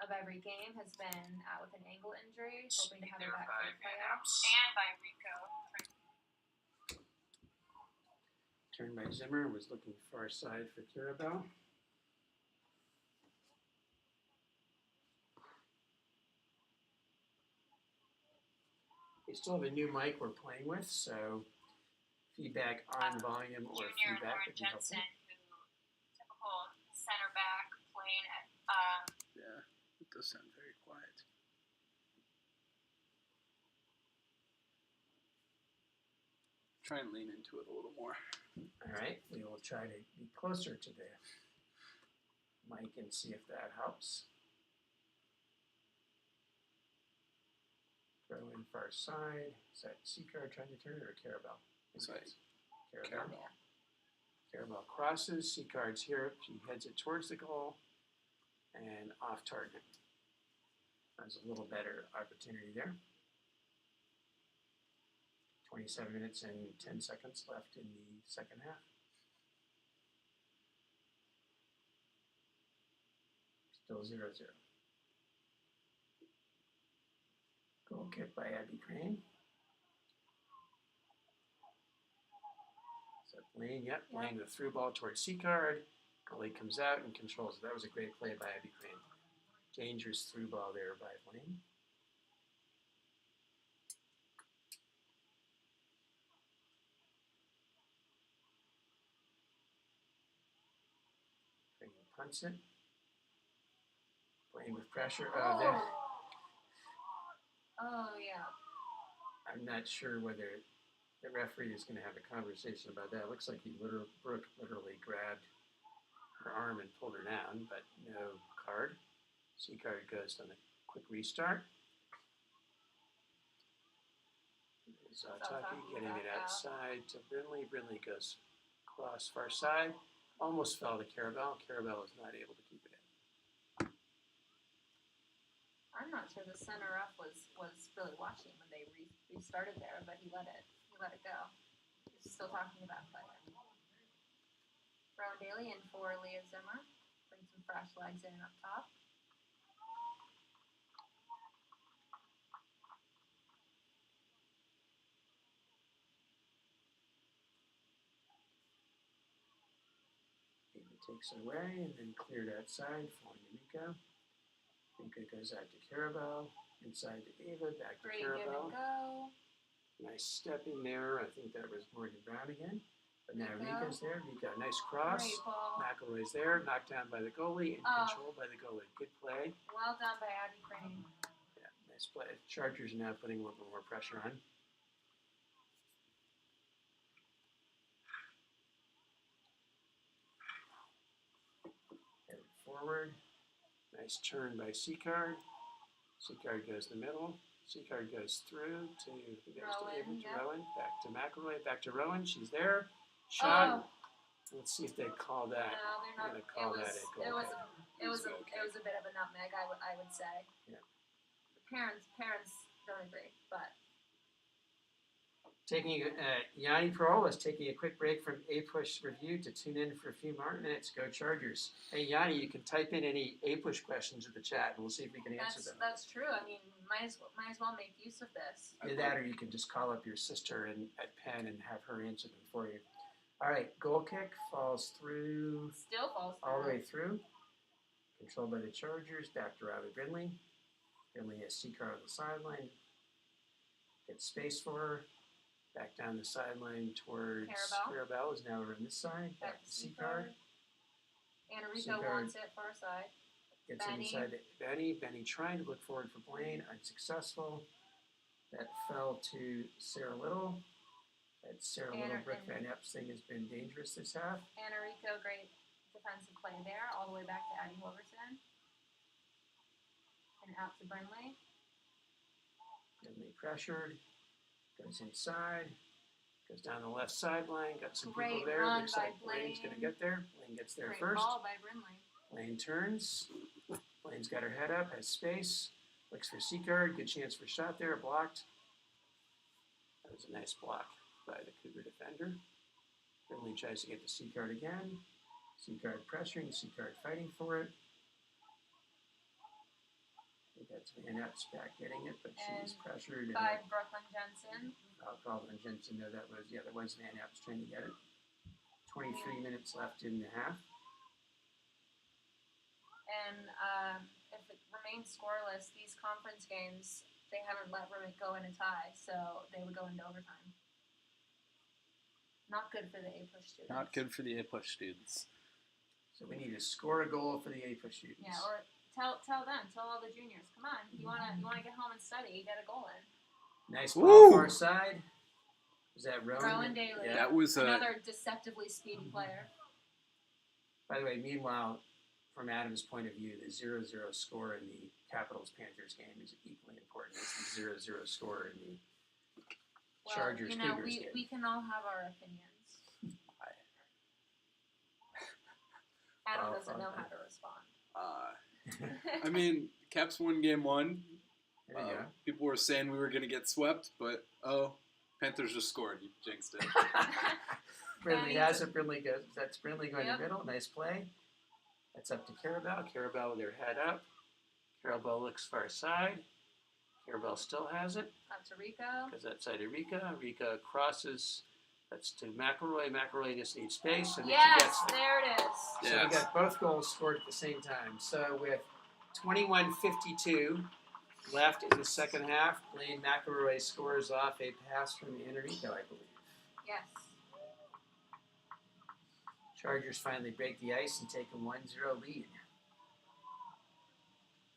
every game, has been out with an ankle injury, hoping to have her back for the playoffs. And by Rico. Turned by Zimmer, was looking far side for Kirabel. We still have a new mic we're playing with, so feedback on volume or Junior feedback Lauren would be helpful. Jensen, who typical center back playing at Yeah, it does sound very quiet. Try and lean into it a little more. All right, we will try to be closer to the mic and see if that helps. Throw in far side. Is that C-card trying to turn it or Carabel? Side. Carabel. Carabel crosses. C-card's here. She heads it towards the goal and off target. That's a little better opportunity there. 27 minutes and 10 seconds left in the second half. Still 0-0. Goal kick by Abby Crane. So Blaine, Blaine with a through ball towards C-card. Goalie comes out and controls it. That was a great play by Abby Crane. Dangerous through ball there by Blaine. Crane punts it. Blaine with pressure. There. Oh, yeah. I'm not sure whether the referee is going to have a conversation about that. It looks like Brooke literally grabbed her arm and pulled her down, but no card. C-card goes on a quick restart. Zataki getting it outside to Brinley. Brinley goes across far side. Almost fell to Carabel. Carabel is not able to keep it in. I'm not sure the center ref was really watching when they restarted there, but he let it go. He's still talking about play. Rowan Daly in for Leah Zimmer. Bring some fresh legs in up top. Ava takes it away and then cleared outside for Mika. Mika goes out to Carabel. Inside to Ava, back to Great give Carabel. and go. Nice step in there. I think that was Morgan Brown again. But now Mika. Mika's there. Mika, nice cross. Great ball. McElroy's there. Knocked down by the goalie and controlled by the goalie. Good play. Well done by Abby Crane. Yeah, nice play. Chargers are now putting a little bit more pressure on. Headed forward. Nice turn by C-card. C-card goes to the middle. C-card goes through to Rowan, Rowan. Back to McElroy. Back to Rowan. She's there. Shot. Let's see if they call that. No, they're not. I'm gonna call that a goal kick. It was a bit of a nutmeg, I would say. Yeah. Parents don't agree, but Yanni Pearl is taking a quick break from A-Push review to tune in for a few more minutes. Go Chargers. Hey, Yanni, you can type in any A-Push questions in the chat, and we'll see if we can answer them. That's true. I mean, might as well make use of this. Either that, or you can just call up your sister at Penn and have her answer them for you. All right, goal kick falls through. Still falls through. All the way through. Controlled by the Chargers. Back to Riley Brindley. Brindley has C-card on the sideline. Gets space for her. Back down the sideline towards Carabel is now on this side. Back to C-card. Anarico wants it far side. Gets inside to Benny. Benny trying to look forward for Blaine. Unsuccessful. That fell to Sarah Little. That Sarah Little Brick Van Epps thing has been dangerous this half. Anarico, great defensive play there. All the way back to Addie Hoverson. And out to Brinley. Brinley pressured. Goes inside. Goes down the left sideline. Got some people there. Looks like Blaine's going to get there. Blaine gets there first. Great ball by Brinley. Blaine turns. Blaine's got her head up. Has space. Looks for C-card. Good chance for a shot there. Blocked. That was a nice block by the Cougar defender. Brinley tries to get the C-card again. C-card pressuring. C-card fighting for it. I think that's Van Epps back getting it, but she's pressured. By Brooklyn Jensen. Brooklyn Jensen, no, that was Van Epps trying to get it. 23 minutes left in the half. And if it remains scoreless, these conference games, they haven't let Remick go in a tie, so they would go into overtime. Not good for the A-push students. Not good for the A-push students. So we need to score a goal for the A-push students. Yeah, or tell them, tell all the juniors, come on, you wanna get home and study, get a goal in. Nice Woo! ball far side. Was that Rowan? Rowan Daly. Yeah. That was Another deceptively speedy player. By the way, meanwhile, from Adam's point of view, the 0-0 score in the Capitals-Panthers game is equally important as the 0-0 score in the Well, Chargers-Cougars game. we can all have our opinions. Adam doesn't know how to respond. I mean, Caps won game 1. There you go. People were saying we were going to get swept, but Panthers just scored. You jinxed it. Brindley has it. Brindley goes. That's Brindley going Yep. to middle. Nice play. That's up to Carabao. Carabao with their head up. Carabao looks far side. Carabao still has it. Up to Rico. Goes outside to Rika. Rika crosses. That's to McElroy. McElroy just needs space. And Yes, she gets it. there it is. So we Yes. got both goals scored at the same time. So with 21:52 left in the second half, Blaine McElroy scores off a pass from Enrico, I believe. Yes. Chargers finally break the ice and take a 1-0 lead.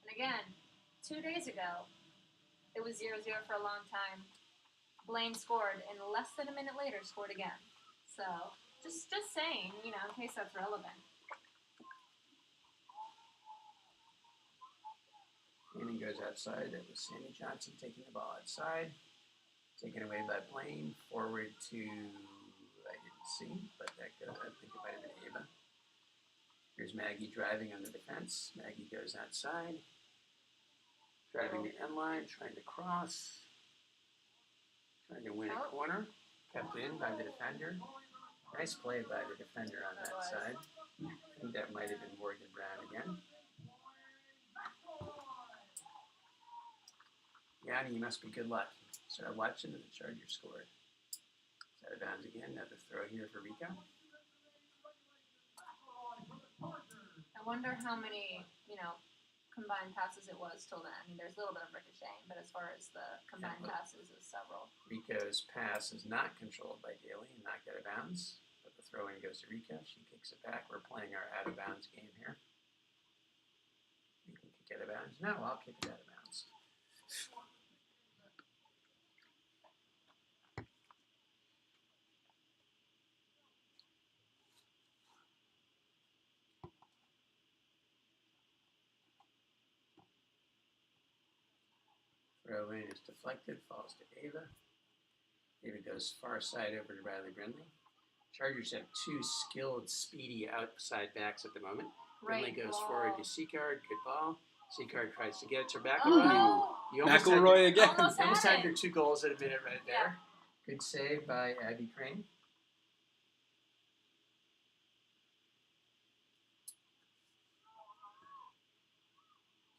And again, 2 days ago, it was 0-0 for a long time. Blaine scored, and less than a minute later, scored again. So, just saying, in case that's relevant. Damon goes outside. That was Sammy Johnson taking the ball outside. Taken away by Blaine. Forward to, I didn't see, but I think it might have been Ava. Here's Maggie driving on the defense. Maggie goes outside. Driving the end line, trying to cross. Trying to win a corner. Kept in by the defender. Nice play by the defender on that side. I think that might have been Morgan Brown again. Yanni, you must be good luck. Started watching and the Chargers scored. It's out of bounds again. Another throw here for Rico. I wonder how many, combined passes it was till then. I mean, there's a little bit of ricocheting, but as far as the combined passes, it's several. Rico's pass is not controlled by Daly and knocked out of bounds. But the throw in goes to Rico. She kicks it back. We're playing our out of bounds game here. You can kick it out of bounds. No, I'll kick it out of bounds. Throw in is deflected, falls to Ava. Ava goes far side over to Riley Brindley. Chargers have two skilled, speedy outside backs at the moment. Brindley goes forward to Seacard. Good ball. Seacard tries to get it to McElroy. Oh, You almost had McElroy your- again. Almost You almost had had it. your 2 goals in a minute right there. Yeah. Good save by Abby Crane.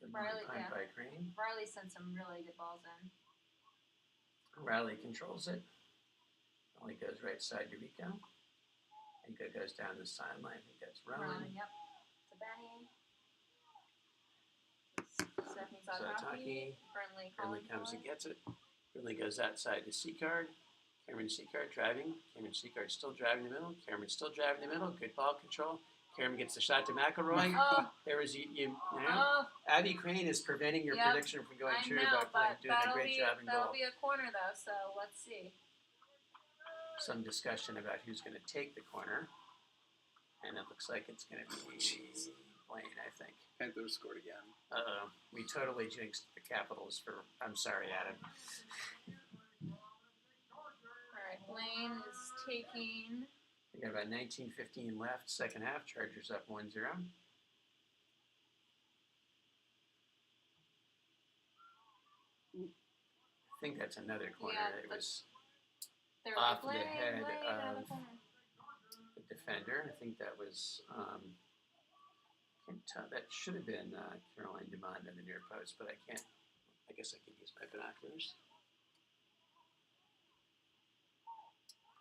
Good Riley, punt yeah. by Crane. Riley sent some really good balls in. Riley controls it. Only goes right side to Rico. Rico goes down the sideline. I think that's Rowan. Yep. To Benny. Stephanie Zataki. Zataki. Burnley Burnley comes and gets it. Burnley goes outside to Seacard. Cameron Seacard driving. Cameron Seacard still driving the middle. Cameron still driving the middle. Good ball control. Cameron gets the shot to McElroy. Oh. There was you know. Oh, Abby Crane is preventing your Yep. prediction from going I true know, by but doing a great job in that'll goal. be a corner though, so let's see. Some discussion about who's going to take the corner, and it looks like it's going to be Blaine, I think. Panthers scored again. Uh-oh. We totally jinxed the Capitals for. I'm sorry, Adam. Alright, Blaine is taking. We got about 19:15 left, second half. Chargers up 1-0. I think that's another corner. Yeah, It but- was They're off like, the head Blaine, out of corner. the defender. I think that was. Can't tell. That should have been Caroline Dumond on the near post, but I can't. I guess I can use my binoculars.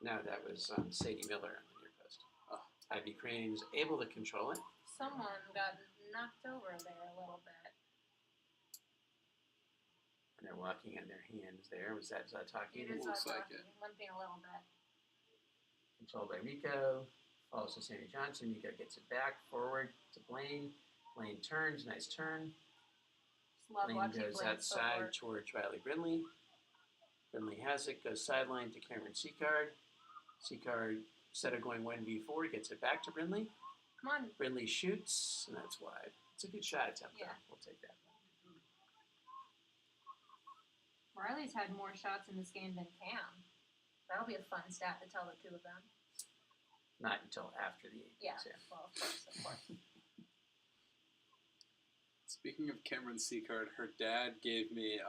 No, that was Sadie Miller on the near post. Ivy Crane was able to control it. Someone got knocked over there a little bit. And they're walking on their hands there. Was that Zataki? It is looks like Zataki, it. limping a little bit. controlled by Rico. Falls to Sammy Johnson. Rico gets it back, forward to Blaine. Blaine turns, nice turn. Just love Blaine watching goes Blaine outside footwork. towards Riley Brindley. Brindley has it, goes sideline to Cameron Seacard. Seacard, instead of going 1v4, gets it back to Brindley. Come on. Brindley shoots, and that's wide. It's a good shot attempt, though. Yeah. We'll take that. Riley's had more shots in this game than Cam. That'll be a fun stat to tell the two of them. Not until after the 80s. Yeah. Well, of course, of course. Speaking of Cameron Seacard, her dad gave me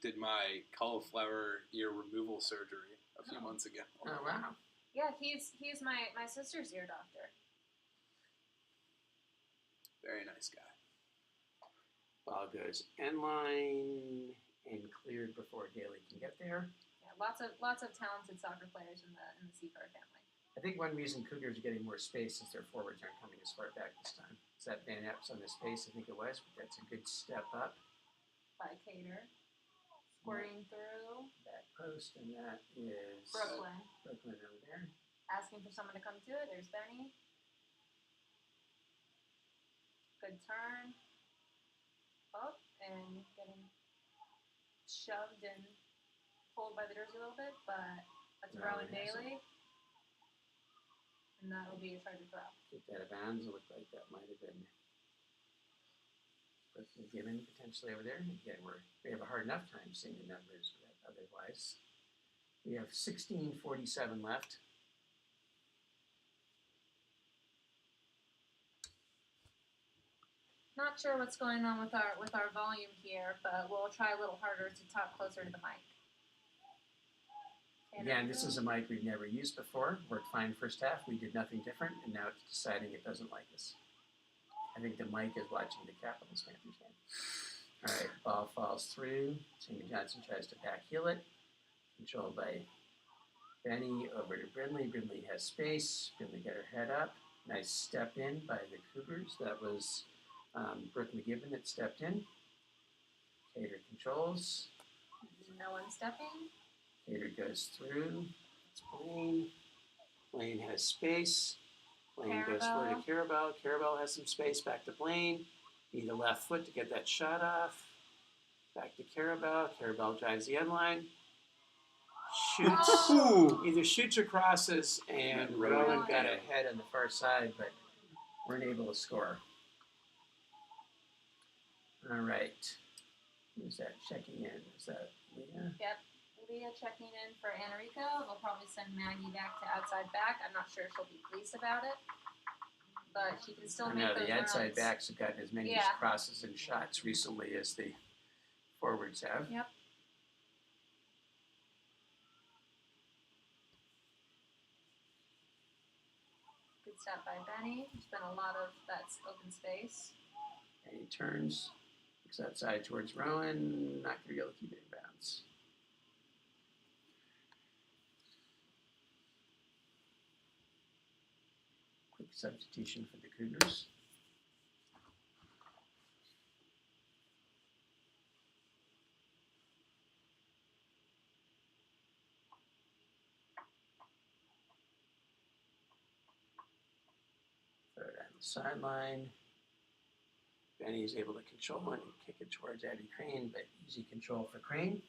did my cauliflower ear removal surgery a few months ago. Oh, wow. Yeah, he's my sister's ear doctor. Very nice guy. Ball goes end line and cleared before Daly can get there. Yeah, lots of talented soccer players in the Seacard family. I think one reason Cougars are getting more space is their forwards aren't coming as far back this time. Is that Van Epps on the space? I think it was, but that's a good step up. By Cater. Squirting through. Back post, and that is Brooklyn. Brooklyn over there. Asking for someone to come to it. There's Benny. Good turn. Up and getting shoved and pulled by the jersey a little bit, but that's Rowan Daly. And that'll be a try to throw. Get that out of bounds. It looked like that might have been given potentially over there. Again, we have a hard enough time seeing the numbers, but otherwise. We have 16:47 left. Not sure what's going on with our volume here, but we'll try a little harder to talk closer to the mic. Again, this is a mic we've never used before. Worked fine first half. We did nothing different, and now it's deciding it doesn't like us. I think the mic is watching the Capitals Panthers game. All right, ball falls through. Sammy Johnson tries to back heel it. Controlled by Benny over to Brindley. Brindley has space. Brindley got her head up. Nice step in by the Cougars. That was Brooke McGibbon that stepped in. Cater controls. No one stepping. Cater goes through. It's Blaine. Blaine has space. Blaine goes forward to Carabell. Carabell has some space. Back to Blaine. Need a left foot to get that shot off. Back to Carabell. Carabell drives the end line. Shoots. Either shoots or crosses. And Rowan got ahead on the far side, but weren't able to score. All right. Who's that checking in? Is that Leah? Yep. Leah checking in for Anarico. They'll probably send Maggie back to outside back. I'm not sure she'll be pleased about it, but she can still I make know those the outside runs. backs have gotten as many Yeah. crosses and shots recently as the forwards have. Yep. Good stop by Benny. There's been a lot of that open space. And he turns, looks outside towards Rowan. Not going to be able to keep it in bounds. Quick substitution for the Cougars. Throw it on the sideline. Benny's able to control it and kick it towards Abby Crane, but easy control for Crane.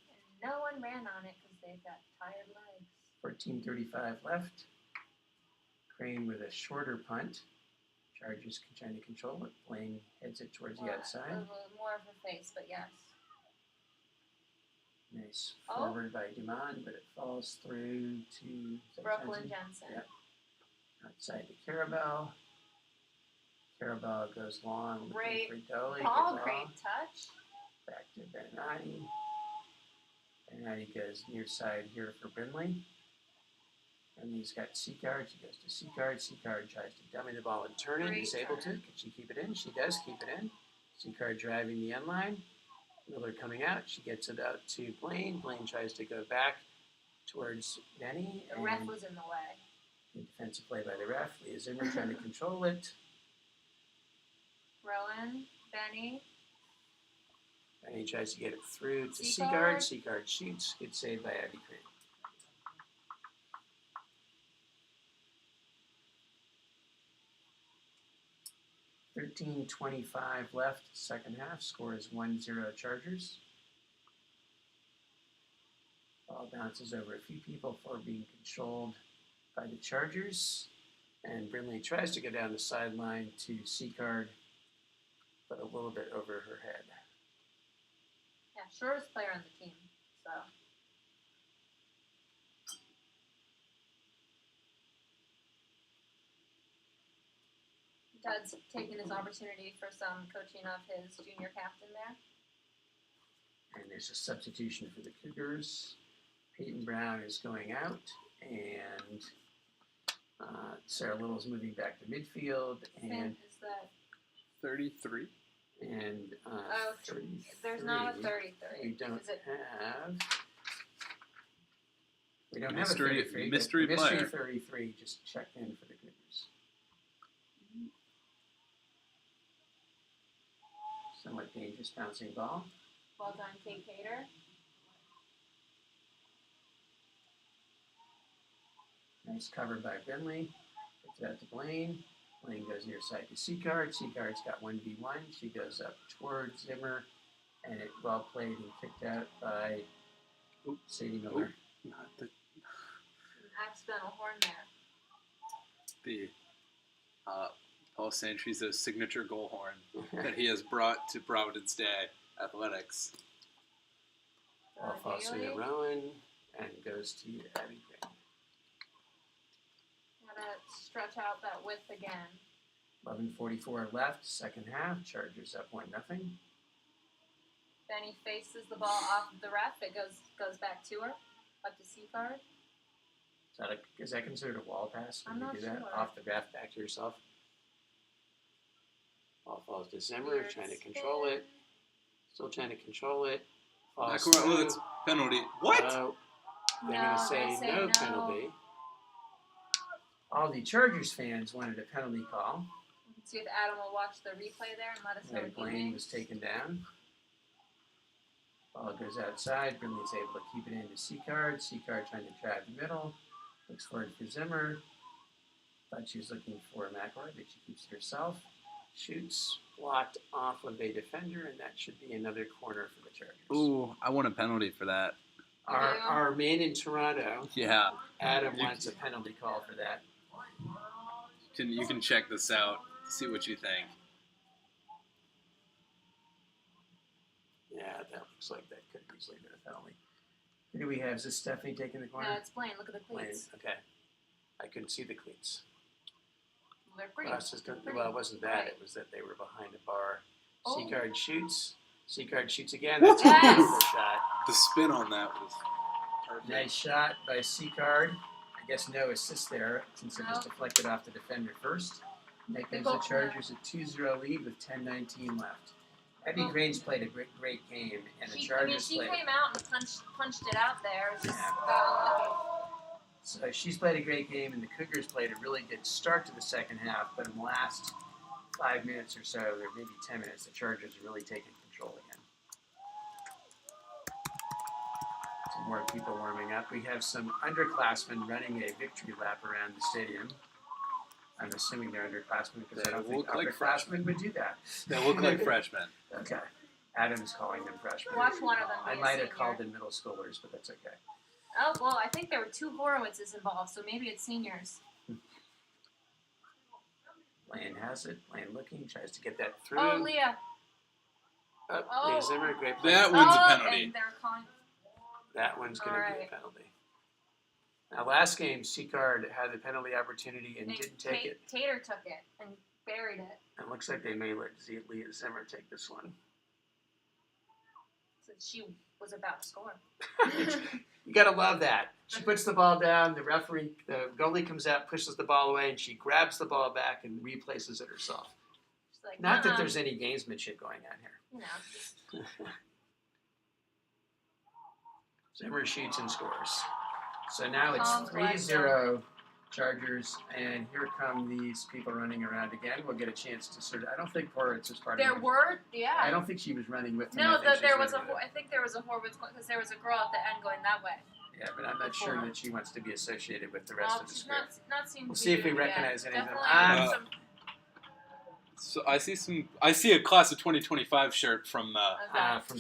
And no one ran on it because they've got tired legs. 14:35 left. Crane with a shorter punt. Chargers trying to control it. Blaine heads it towards the outside. More of a face, but yes. Nice forward by Dumont, but it falls through to Brooklyn Jensen. Yep. Outside to Carabell. Carabell goes long. Great for Dolly. ball, great touch. Back to Bernardi. Bernardi goes near side here for Brindley. And he's got Seacard. She goes to Seacard. Seacard tries to dummy the ball and turn it. Great He's able to. turn. Can she keep it in? She does keep it in. Seacard driving the end line. Miller coming out. She gets it out to Blaine. Blaine tries to go back towards Benny. The ref was in the way. Good defensive play by the ref. Leah Zimmer trying to control it. Rowan, Benny. Benny tries to get it through to Seacard. Seacard. Seacard shoots. Good save by Abby Crane. 15:25 left, second half. Score is 1-0 Chargers. Ball bounces over a few people for being controlled by the Chargers. And Brinley tries to go down the sideline to Seacard, but a little bit over her head. Yeah, shortest player on the team. So. Dodd's taking this opportunity for some coaching of his junior captain there. And there's a substitution for the Cougars. Peyton Brown is going out, and Sarah Little's moving back to midfield, and Is that 33. and 33. there's not a 33. We don't Is it? have. We don't Mystery- have a 33. mystery but mystery player. 33 just checked in for the Cougars. Somewhat dangerous bouncing ball. Well done, Kate Cater. Nice cover by Bentley. Gets it out to Blaine. Blaine goes near side to Seacard. Seacard's got 1v1. She goes up towards Zimmer, and it well played and kicked out by Sadie Miller. Not the Accidental horn there. Paul Santrizo's signature goal horn that he has brought to Providence Day Athletics. Ball falls through to Rowan and goes to Abby Green. Gotta stretch out that width again. 11:44 left, second half. Chargers up 1-0. Benny faces the ball off of the ref. It goes back to her, up to Seacard. Is that considered a wall pass when I'm you not do that? sure. Off the ref, back to yourself? Ball falls to Zimmer, Weird trying to spin. control it. Still trying to control it. Falls Not correct. Oh, it's penalty. What? They're No, going to say they say no no. penalty. All the Chargers fans wanted a penalty call. You can see if Adam will watch the replay there and let us know And what he Blaine thinks. was taken down. Ball goes outside. Brinley's able to keep it into Seacard. Seacard trying to drive the middle. Looks forward for Zimmer. Thought she was looking for McElroy, but she keeps it herself. Shoots, blocked off of a defender, and that should be another corner for the Chargers. Ooh, I want a penalty for that. Our man in Toronto, Yeah. Adam, wants a penalty call for that. You can check this out. See what you think. Yeah, that looks like that could easily be a penalty. Who do we have? Is this Stephanie taking the corner? No, it's Blaine. Look at the Blaine, cleats. okay. I couldn't see the cleats. They're pretty. Well, it's just pretty well, it wasn't that. bright. It was that they were behind a bar. Oh. Seacard shoots. Seacard shoots again. That's a Yes. beautiful shot. The spin on that was perfect. Nice shot by Seacard. I guess no assist there since it was No. deflected off the defender first. That They gives the both Chargers a 2-0 lead with 10:19 left. Abby Well- Grains played a great game, and the She Chargers came played. out and punched it out there. It was just Yeah. got unlucky. So she's played a great game, and the Cougars played a really good start to the second half. But in the last 5 minutes or so, or maybe 10 minutes, the Chargers are really taking control again. Some more people warming up. We have some underclassmen running a victory lap around the stadium. I'm assuming they're underclassmen because I They don't think look like upperclassmen would do that. They look like freshmen. Okay. Adam's calling them freshmen. Watch one of them be I a might have senior. called them middle schoolers, but that's okay. Oh, well, I think there were 2 Horowitzes involved, so maybe it's seniors. Blaine has it. Blaine looking, tries to get that through. Oh, Leah. Up, Oh. Leah Zimmer, great play. That one's a penalty. And they're calling. That one's going to be a Alright. penalty. Now, last game, Seacard had the penalty opportunity and And didn't take it. Tater took it and buried it. It looks like they may let Leah Zimmer take this one. So she was about to score. You got to love that. She puts the ball down, the goalie comes out, pushes the ball away, and she grabs the ball back and replaces it herself. She's like, Not that "Nuh-uh." there's any gamesmanship going on here. You know, just Zimmer shoots and scores. So now it's Tom's 3-0 Chargers, and here come these people running around again. We'll get a chance to sort of. I don't think Horowitz was part there of it. were, yeah. I don't think she was running with them. No, I think she's there was running with I think there was a Horowitz because there was a girl at the end going that way. them. Yeah, but I'm not sure that she wants to be associated with the rest of the she's square. not seemed We'll to see if be we doing it recognize yet. any of them. Definitely So I see a class of 2025 shirt from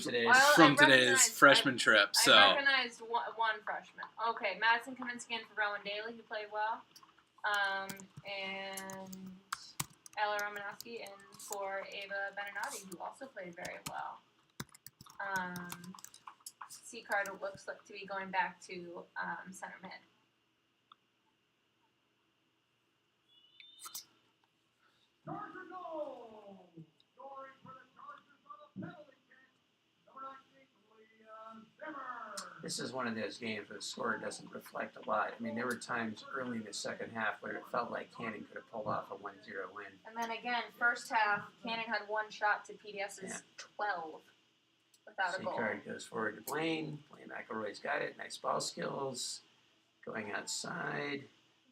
Today's. Well, from I today's recognized- freshman trip. So I recognized one freshman. Okay, Madison Kaminsky in for Rowan Daly, who played well. And Ella Romanowski in for Ava Benanati, who also played very well. C card looks like to be going back to center mid. This is one of those games where the score doesn't reflect a lot. I mean, there were times early in the second half where it felt like Cannon could have pulled off a 1-0 win. And then again, first half, Cannon had one shot to PDS's 12 without a goal. C-card goes forward to Blaine. Blaine McElroy's got it. Nice ball skills. Going outside.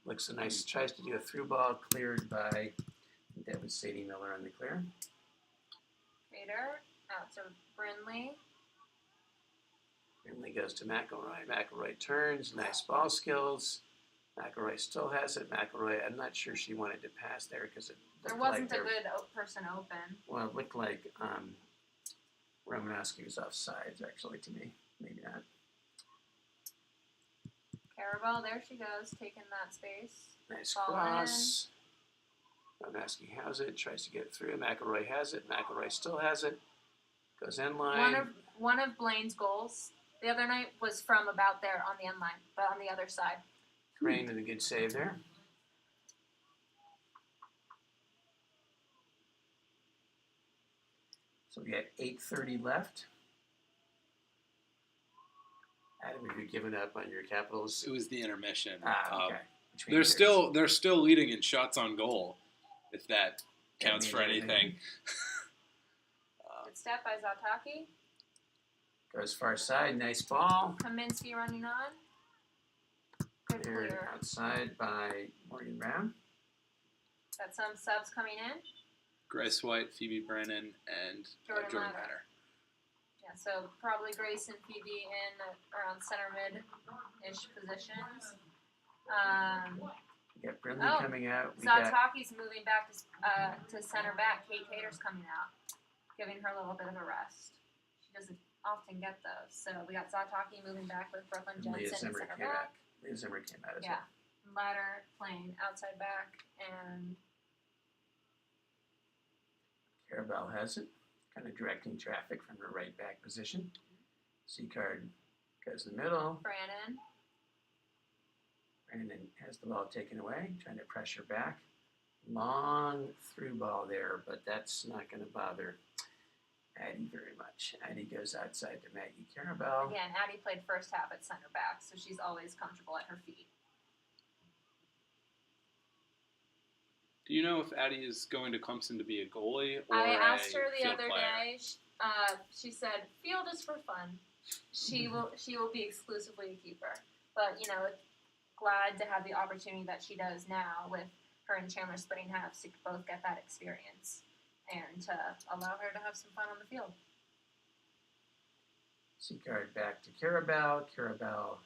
Looks a nice, tries to do a through ball, cleared by, that was Sadie Miller on the clear. Vader out to Brinley. Brinley goes to McElroy. McElroy turns. Nice ball skills. McElroy still has it. McElroy, I'm not sure she wanted to pass there because it There looked wasn't like a good person open. well, it looked like Romanowski was offsides, actually, to me. Maybe not. Carabelle, there she goes, taking that space. Nice Ball cross. Romanowski has it, tries to get it through. McElroy has it. McElroy still has it. Goes end line. One of Blaine's goals the other night was from about there on the end line, but on the other side. Crane with a good save there. So we got 8:30 left. Adam, have you given up on your Capitals? it was the intermission. Okay. Which means They're still leading in shots on goal, if that counts for means anything. anything. Good step by Zataki. Goes far side, nice ball. Kaminsky running on. Good Cleared clear. outside by Morgan Brown. Got some subs coming in. Grace White, Phoebe Brannon, and Jordan Jordan Latter. Latter. Yeah, so probably Grace and Phoebe in around center mid-ish positions. We got Brindley Oh, coming out. We got Zataki's moving back to center back. Kate Cater's coming out, giving her a little bit of a rest. She doesn't often get those. So we got Zataki moving back with Brooklyn Leah Jensen in Zimmer center came back. out. Leah Zimmer came out as Yeah. Ladder playing outside back, and well. Carabelle has it. Kind of directing traffic from her right back position. C-card goes in the middle. Brannon. Brandon has the ball taken away, trying to pressure back. Long through ball there, but that's not going to bother Addie very much. Addie goes outside to Maggie Carabelle. Again, Addie played first half at center back, so she's always comfortable at her feet. Do you know if Addie is going to Clemson to be a goalie or I asked her the field other player? day. She said, "Field is for fun. She will be exclusively a keeper." But glad to have the opportunity that she does now with her and Chandler splitting halves to both get that experience and to allow her to have some fun on the field. C-card back to Carabelle. Carabelle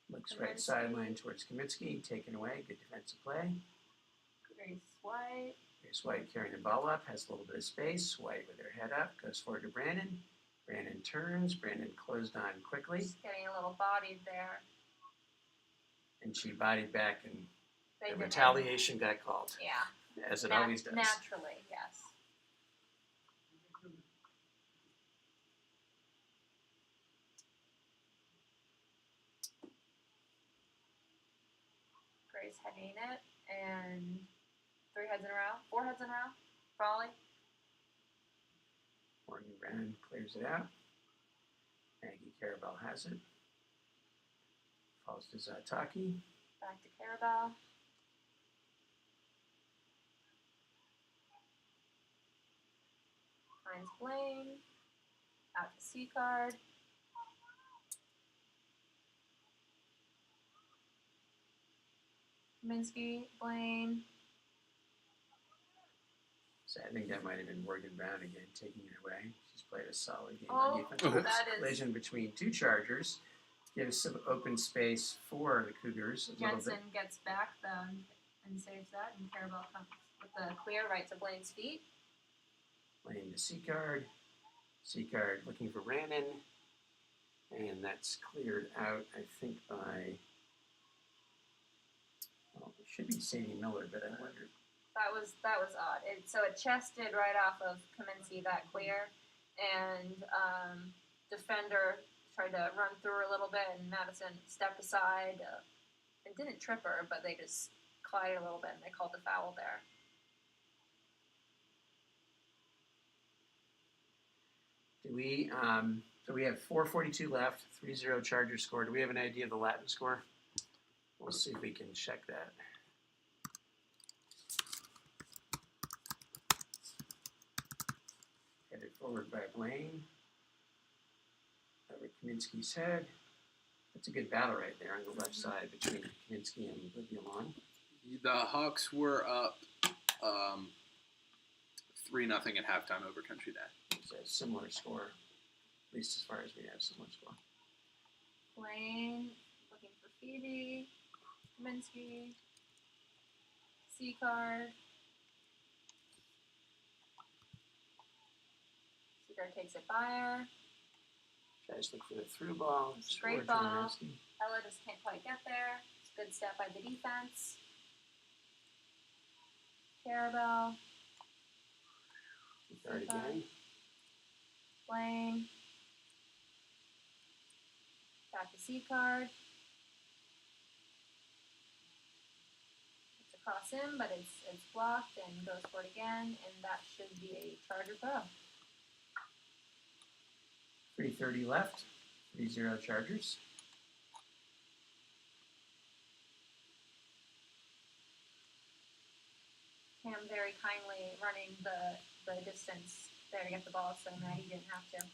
looks right Kaminsky. sideline towards Kaminsky, taken away. Good defensive play. Grace White. Here's White carrying the ball up, has a little bit of space. White with her head up, goes forward to Brandon. Brandon turns. Brandon closed on quickly, Just getting a little bodied there. and she bodied back, and They the did retaliation got called, Yeah. as it always does. Naturally, yes. Grace heading it, and 4 heads in a row, probably. Morgan Brandon clears it out. Maggie Carabelle has it. Falls to Zataki. Back to Carabelle. Finds Blaine. Out to C-card. Kaminsky, Blaine. So I think that might have been Morgan Brown again, taking it away. She's played a solid game Oh, on defense. Oops, that is- collision between two Chargers. Gives some open space for the Cougars a little bit. Jensen gets back though and saves that, and Carabelle with the clear right to Blaine's feet. Blaine to C-card. C-card looking for Brannon. And that's cleared out, I think, by, well, it should be Sadie Miller, but I wonder. That was odd. So it chested right off of Kaminsky, that clear, and defender tried to run through her a little bit, and Madison stepped aside and didn't trip her, but they just collided a little bit, and they called the foul there. Do we, so we have 4:42 left, 3-0 Chargers score. Do we have an idea of the Latin score? We'll see if we can check that. Headed forward by Blaine. Over Kaminsky's head. That's a good battle right there on the left side between Kaminsky and Olivia Long. The Hawks were up 3-0 at halftime over Country Day. It's a similar score, at least as far as we have similar score. Blaine looking for Phoebe. Kaminsky. C-card. C-card takes it by her. Tries to look for the through ball. It's a great ball. Ella just can't quite get there. It's a good step by the defense. Carabelle. Guard again. Blaine. Got the C card. It's across him, but it's blocked and goes for it again, and that should be a Charger throw. 3:30 left. 3-0 Chargers. Cam very kindly running the distance there to get the ball so Maddie didn't have to.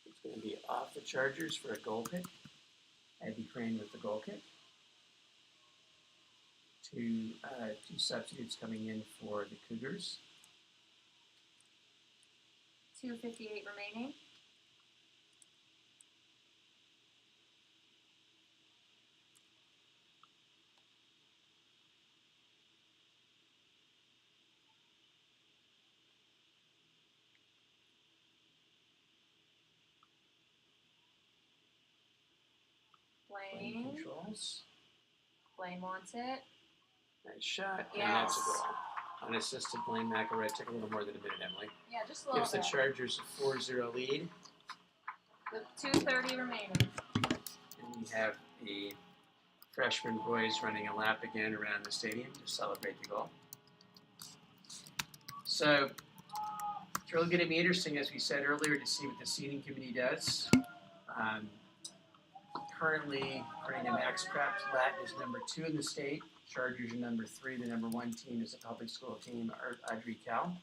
It's going to be off the Chargers for a goal kick. Abby Crane with the goal kick. Two substitutes coming in for the Cougars. 2:58 remaining. Blaine. Controls. Blaine wants it. Nice shot. Yes. And that's a goal. Unassisted Blaine McElroy took a little more than a minute, Emily. Yeah, just a little Gives bit. the Chargers a 4-0 lead. With 2:30 remaining. And we have the freshman boys running a lap again around the stadium to celebrate the goal. So it's really going to be interesting, as we said earlier, to see what the seating committee does. Currently, according to Max Preps, Latin is number 2 in the state. Chargers are number 3. The number 1 team is a public school team, Audrey Cal.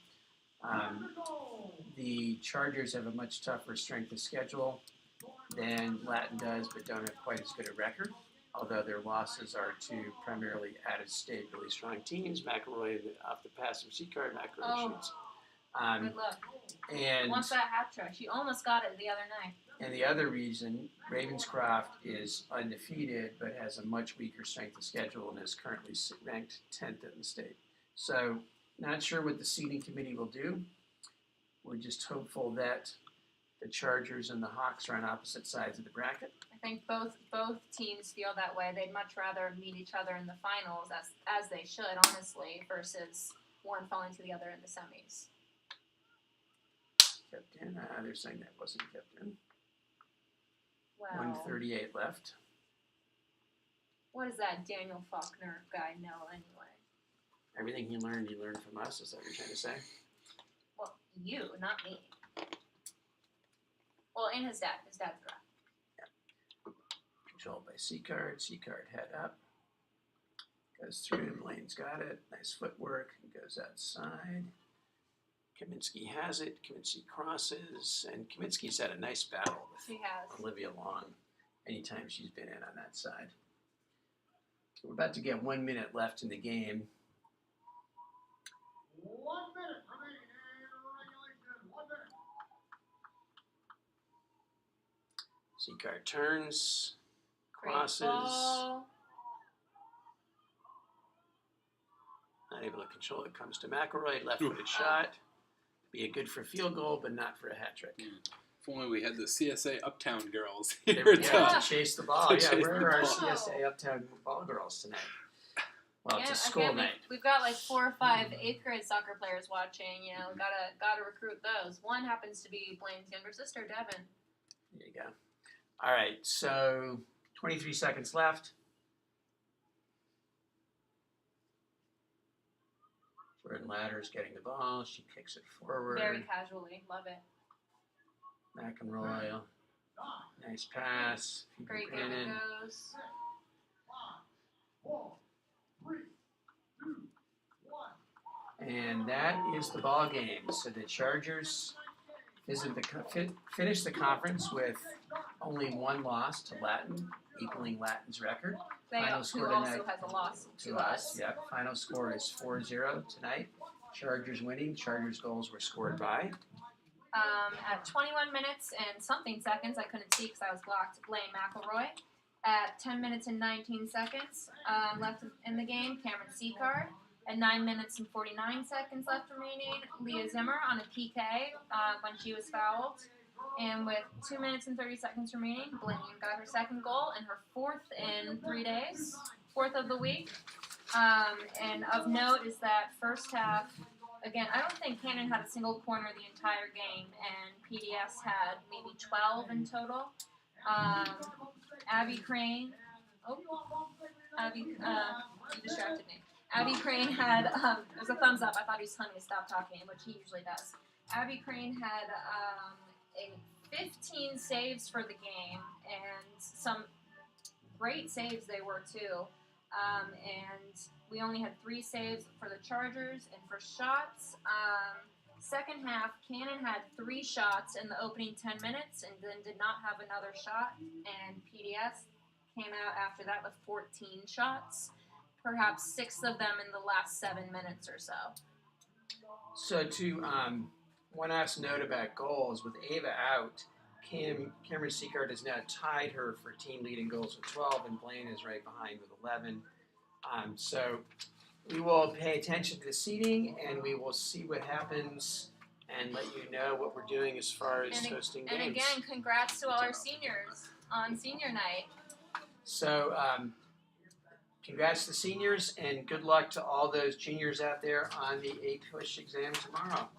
The Chargers have a much tougher strength of schedule than Latin does, but don't have quite as good a record. Although their losses are to primarily out-of-state, really strong teams. McElroy off the pass from C-card, McElroy shoots. Good luck. And Wants that hat trick. She almost got it the other night. and the other reason, Ravenscroft is undefeated, but has a much weaker strength of schedule and is currently ranked 10th in the state. So, not sure what the seating committee will do. We're just hopeful that the Chargers and the Hawks are on opposite sides of the bracket. I think both teams feel that way. They'd much rather meet each other in the finals, as they should, honestly, versus one falling to the other in the semis. Kept in. They're saying that wasn't kept in. Well, 138 left. what does that Daniel Faulkner guy know anyway? Everything he learned from us, is that what you're trying to say? Well, you, not me. Well, and his dad. His dad's right. Controlled by C-card. C-card head up. Goes through. Blaine's got it. Nice footwork. Goes outside. Kaminsky has it. Kaminsky crosses. And Kaminsky's had a nice battle with She has. Olivia Long anytime she's been in on that side. We're about to get 1 minute left in the game. 1 minute remaining in regulation. 1 minute. C-card turns. Great Crosses. ball. able to control it. Comes to McElroy, left-footed shot. Be a good for a field goal, but not for a hat trick. If only we had the CSA Uptown girls There here we to, go, to chase the ball. to Yeah, chase where the are our ball. CSA Uptown ball girls tonight? Well, it's a Yeah, school again, night. we've got like 4 or 5 8th grade soccer players watching. You know, gotta recruit those. One happens to be Blaine's younger sister, Devin. There you go. All right, so 23 seconds left. Jordan Ladder's getting the ball. She kicks it forward. Very casually, love it. McElroy, nice pass. Phoebe Great game it Brannon. goes. 4, 3, 2, 1. And that is the ball game. So the Chargers finished the conference with only 1 loss to Latin, equaling Latin's record. They Final who score also tonight has a loss to us. Yep. Final score is 4-0 tonight. Chargers winning. Chargers goals were scored by. At 21 minutes and something seconds, I couldn't see because I was blocked, Blaine McElroy. At 10 minutes and 19 seconds left in the game, Cameron Seacard. At 9 minutes and 49 seconds left remaining, Leah Zimmer on a PK when she was fouled. And with 2 minutes and 30 seconds remaining, Blaine got her second goal and her 4th in 3 days, 4th of the week. And of note is that first half, again, I don't think Cannon had a single corner the entire game, and PDS had maybe 12 in total. Abby Crane, you distracted me. Abby Crane had, it was a thumbs up. I thought he was telling me to stop talking, which he usually does. Abby Crane had 15 saves for the game, and some great saves they were too. And we only had 3 saves for the Chargers, and for shots, second half, Cannon had 3 shots in the opening 10 minutes and then did not have another shot, and PDS came out after that with 14 shots, perhaps 6 of them in the last 7 minutes or so. So to one last note about goals, with Ava out, Cameron Seacard has now tied her for team leading goals with 12, and Blaine is right behind with 11. So we will pay attention to the seeding, and we will see what happens and let you know what we're doing as far as hosting games. And again, congrats to all our seniors on senior night. So congrats to the seniors, and good luck to all those juniors out there on the APUSH exam tomorrow.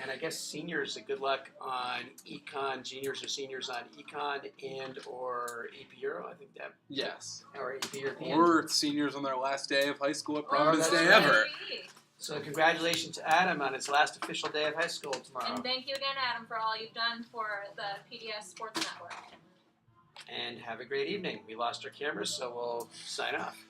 And I guess seniors, good luck on Econ, juniors or seniors on Econ and or AP Euro, I think that. Yes. Or AP European. Or seniors on their last day of high school at Providence that's Day right. ever. So congratulations to Adam on his last official day of high school tomorrow. And thank you again, Adam, for all you've done for the PDS Sports Network. And have a great evening. We lost our cameras, so we'll sign off.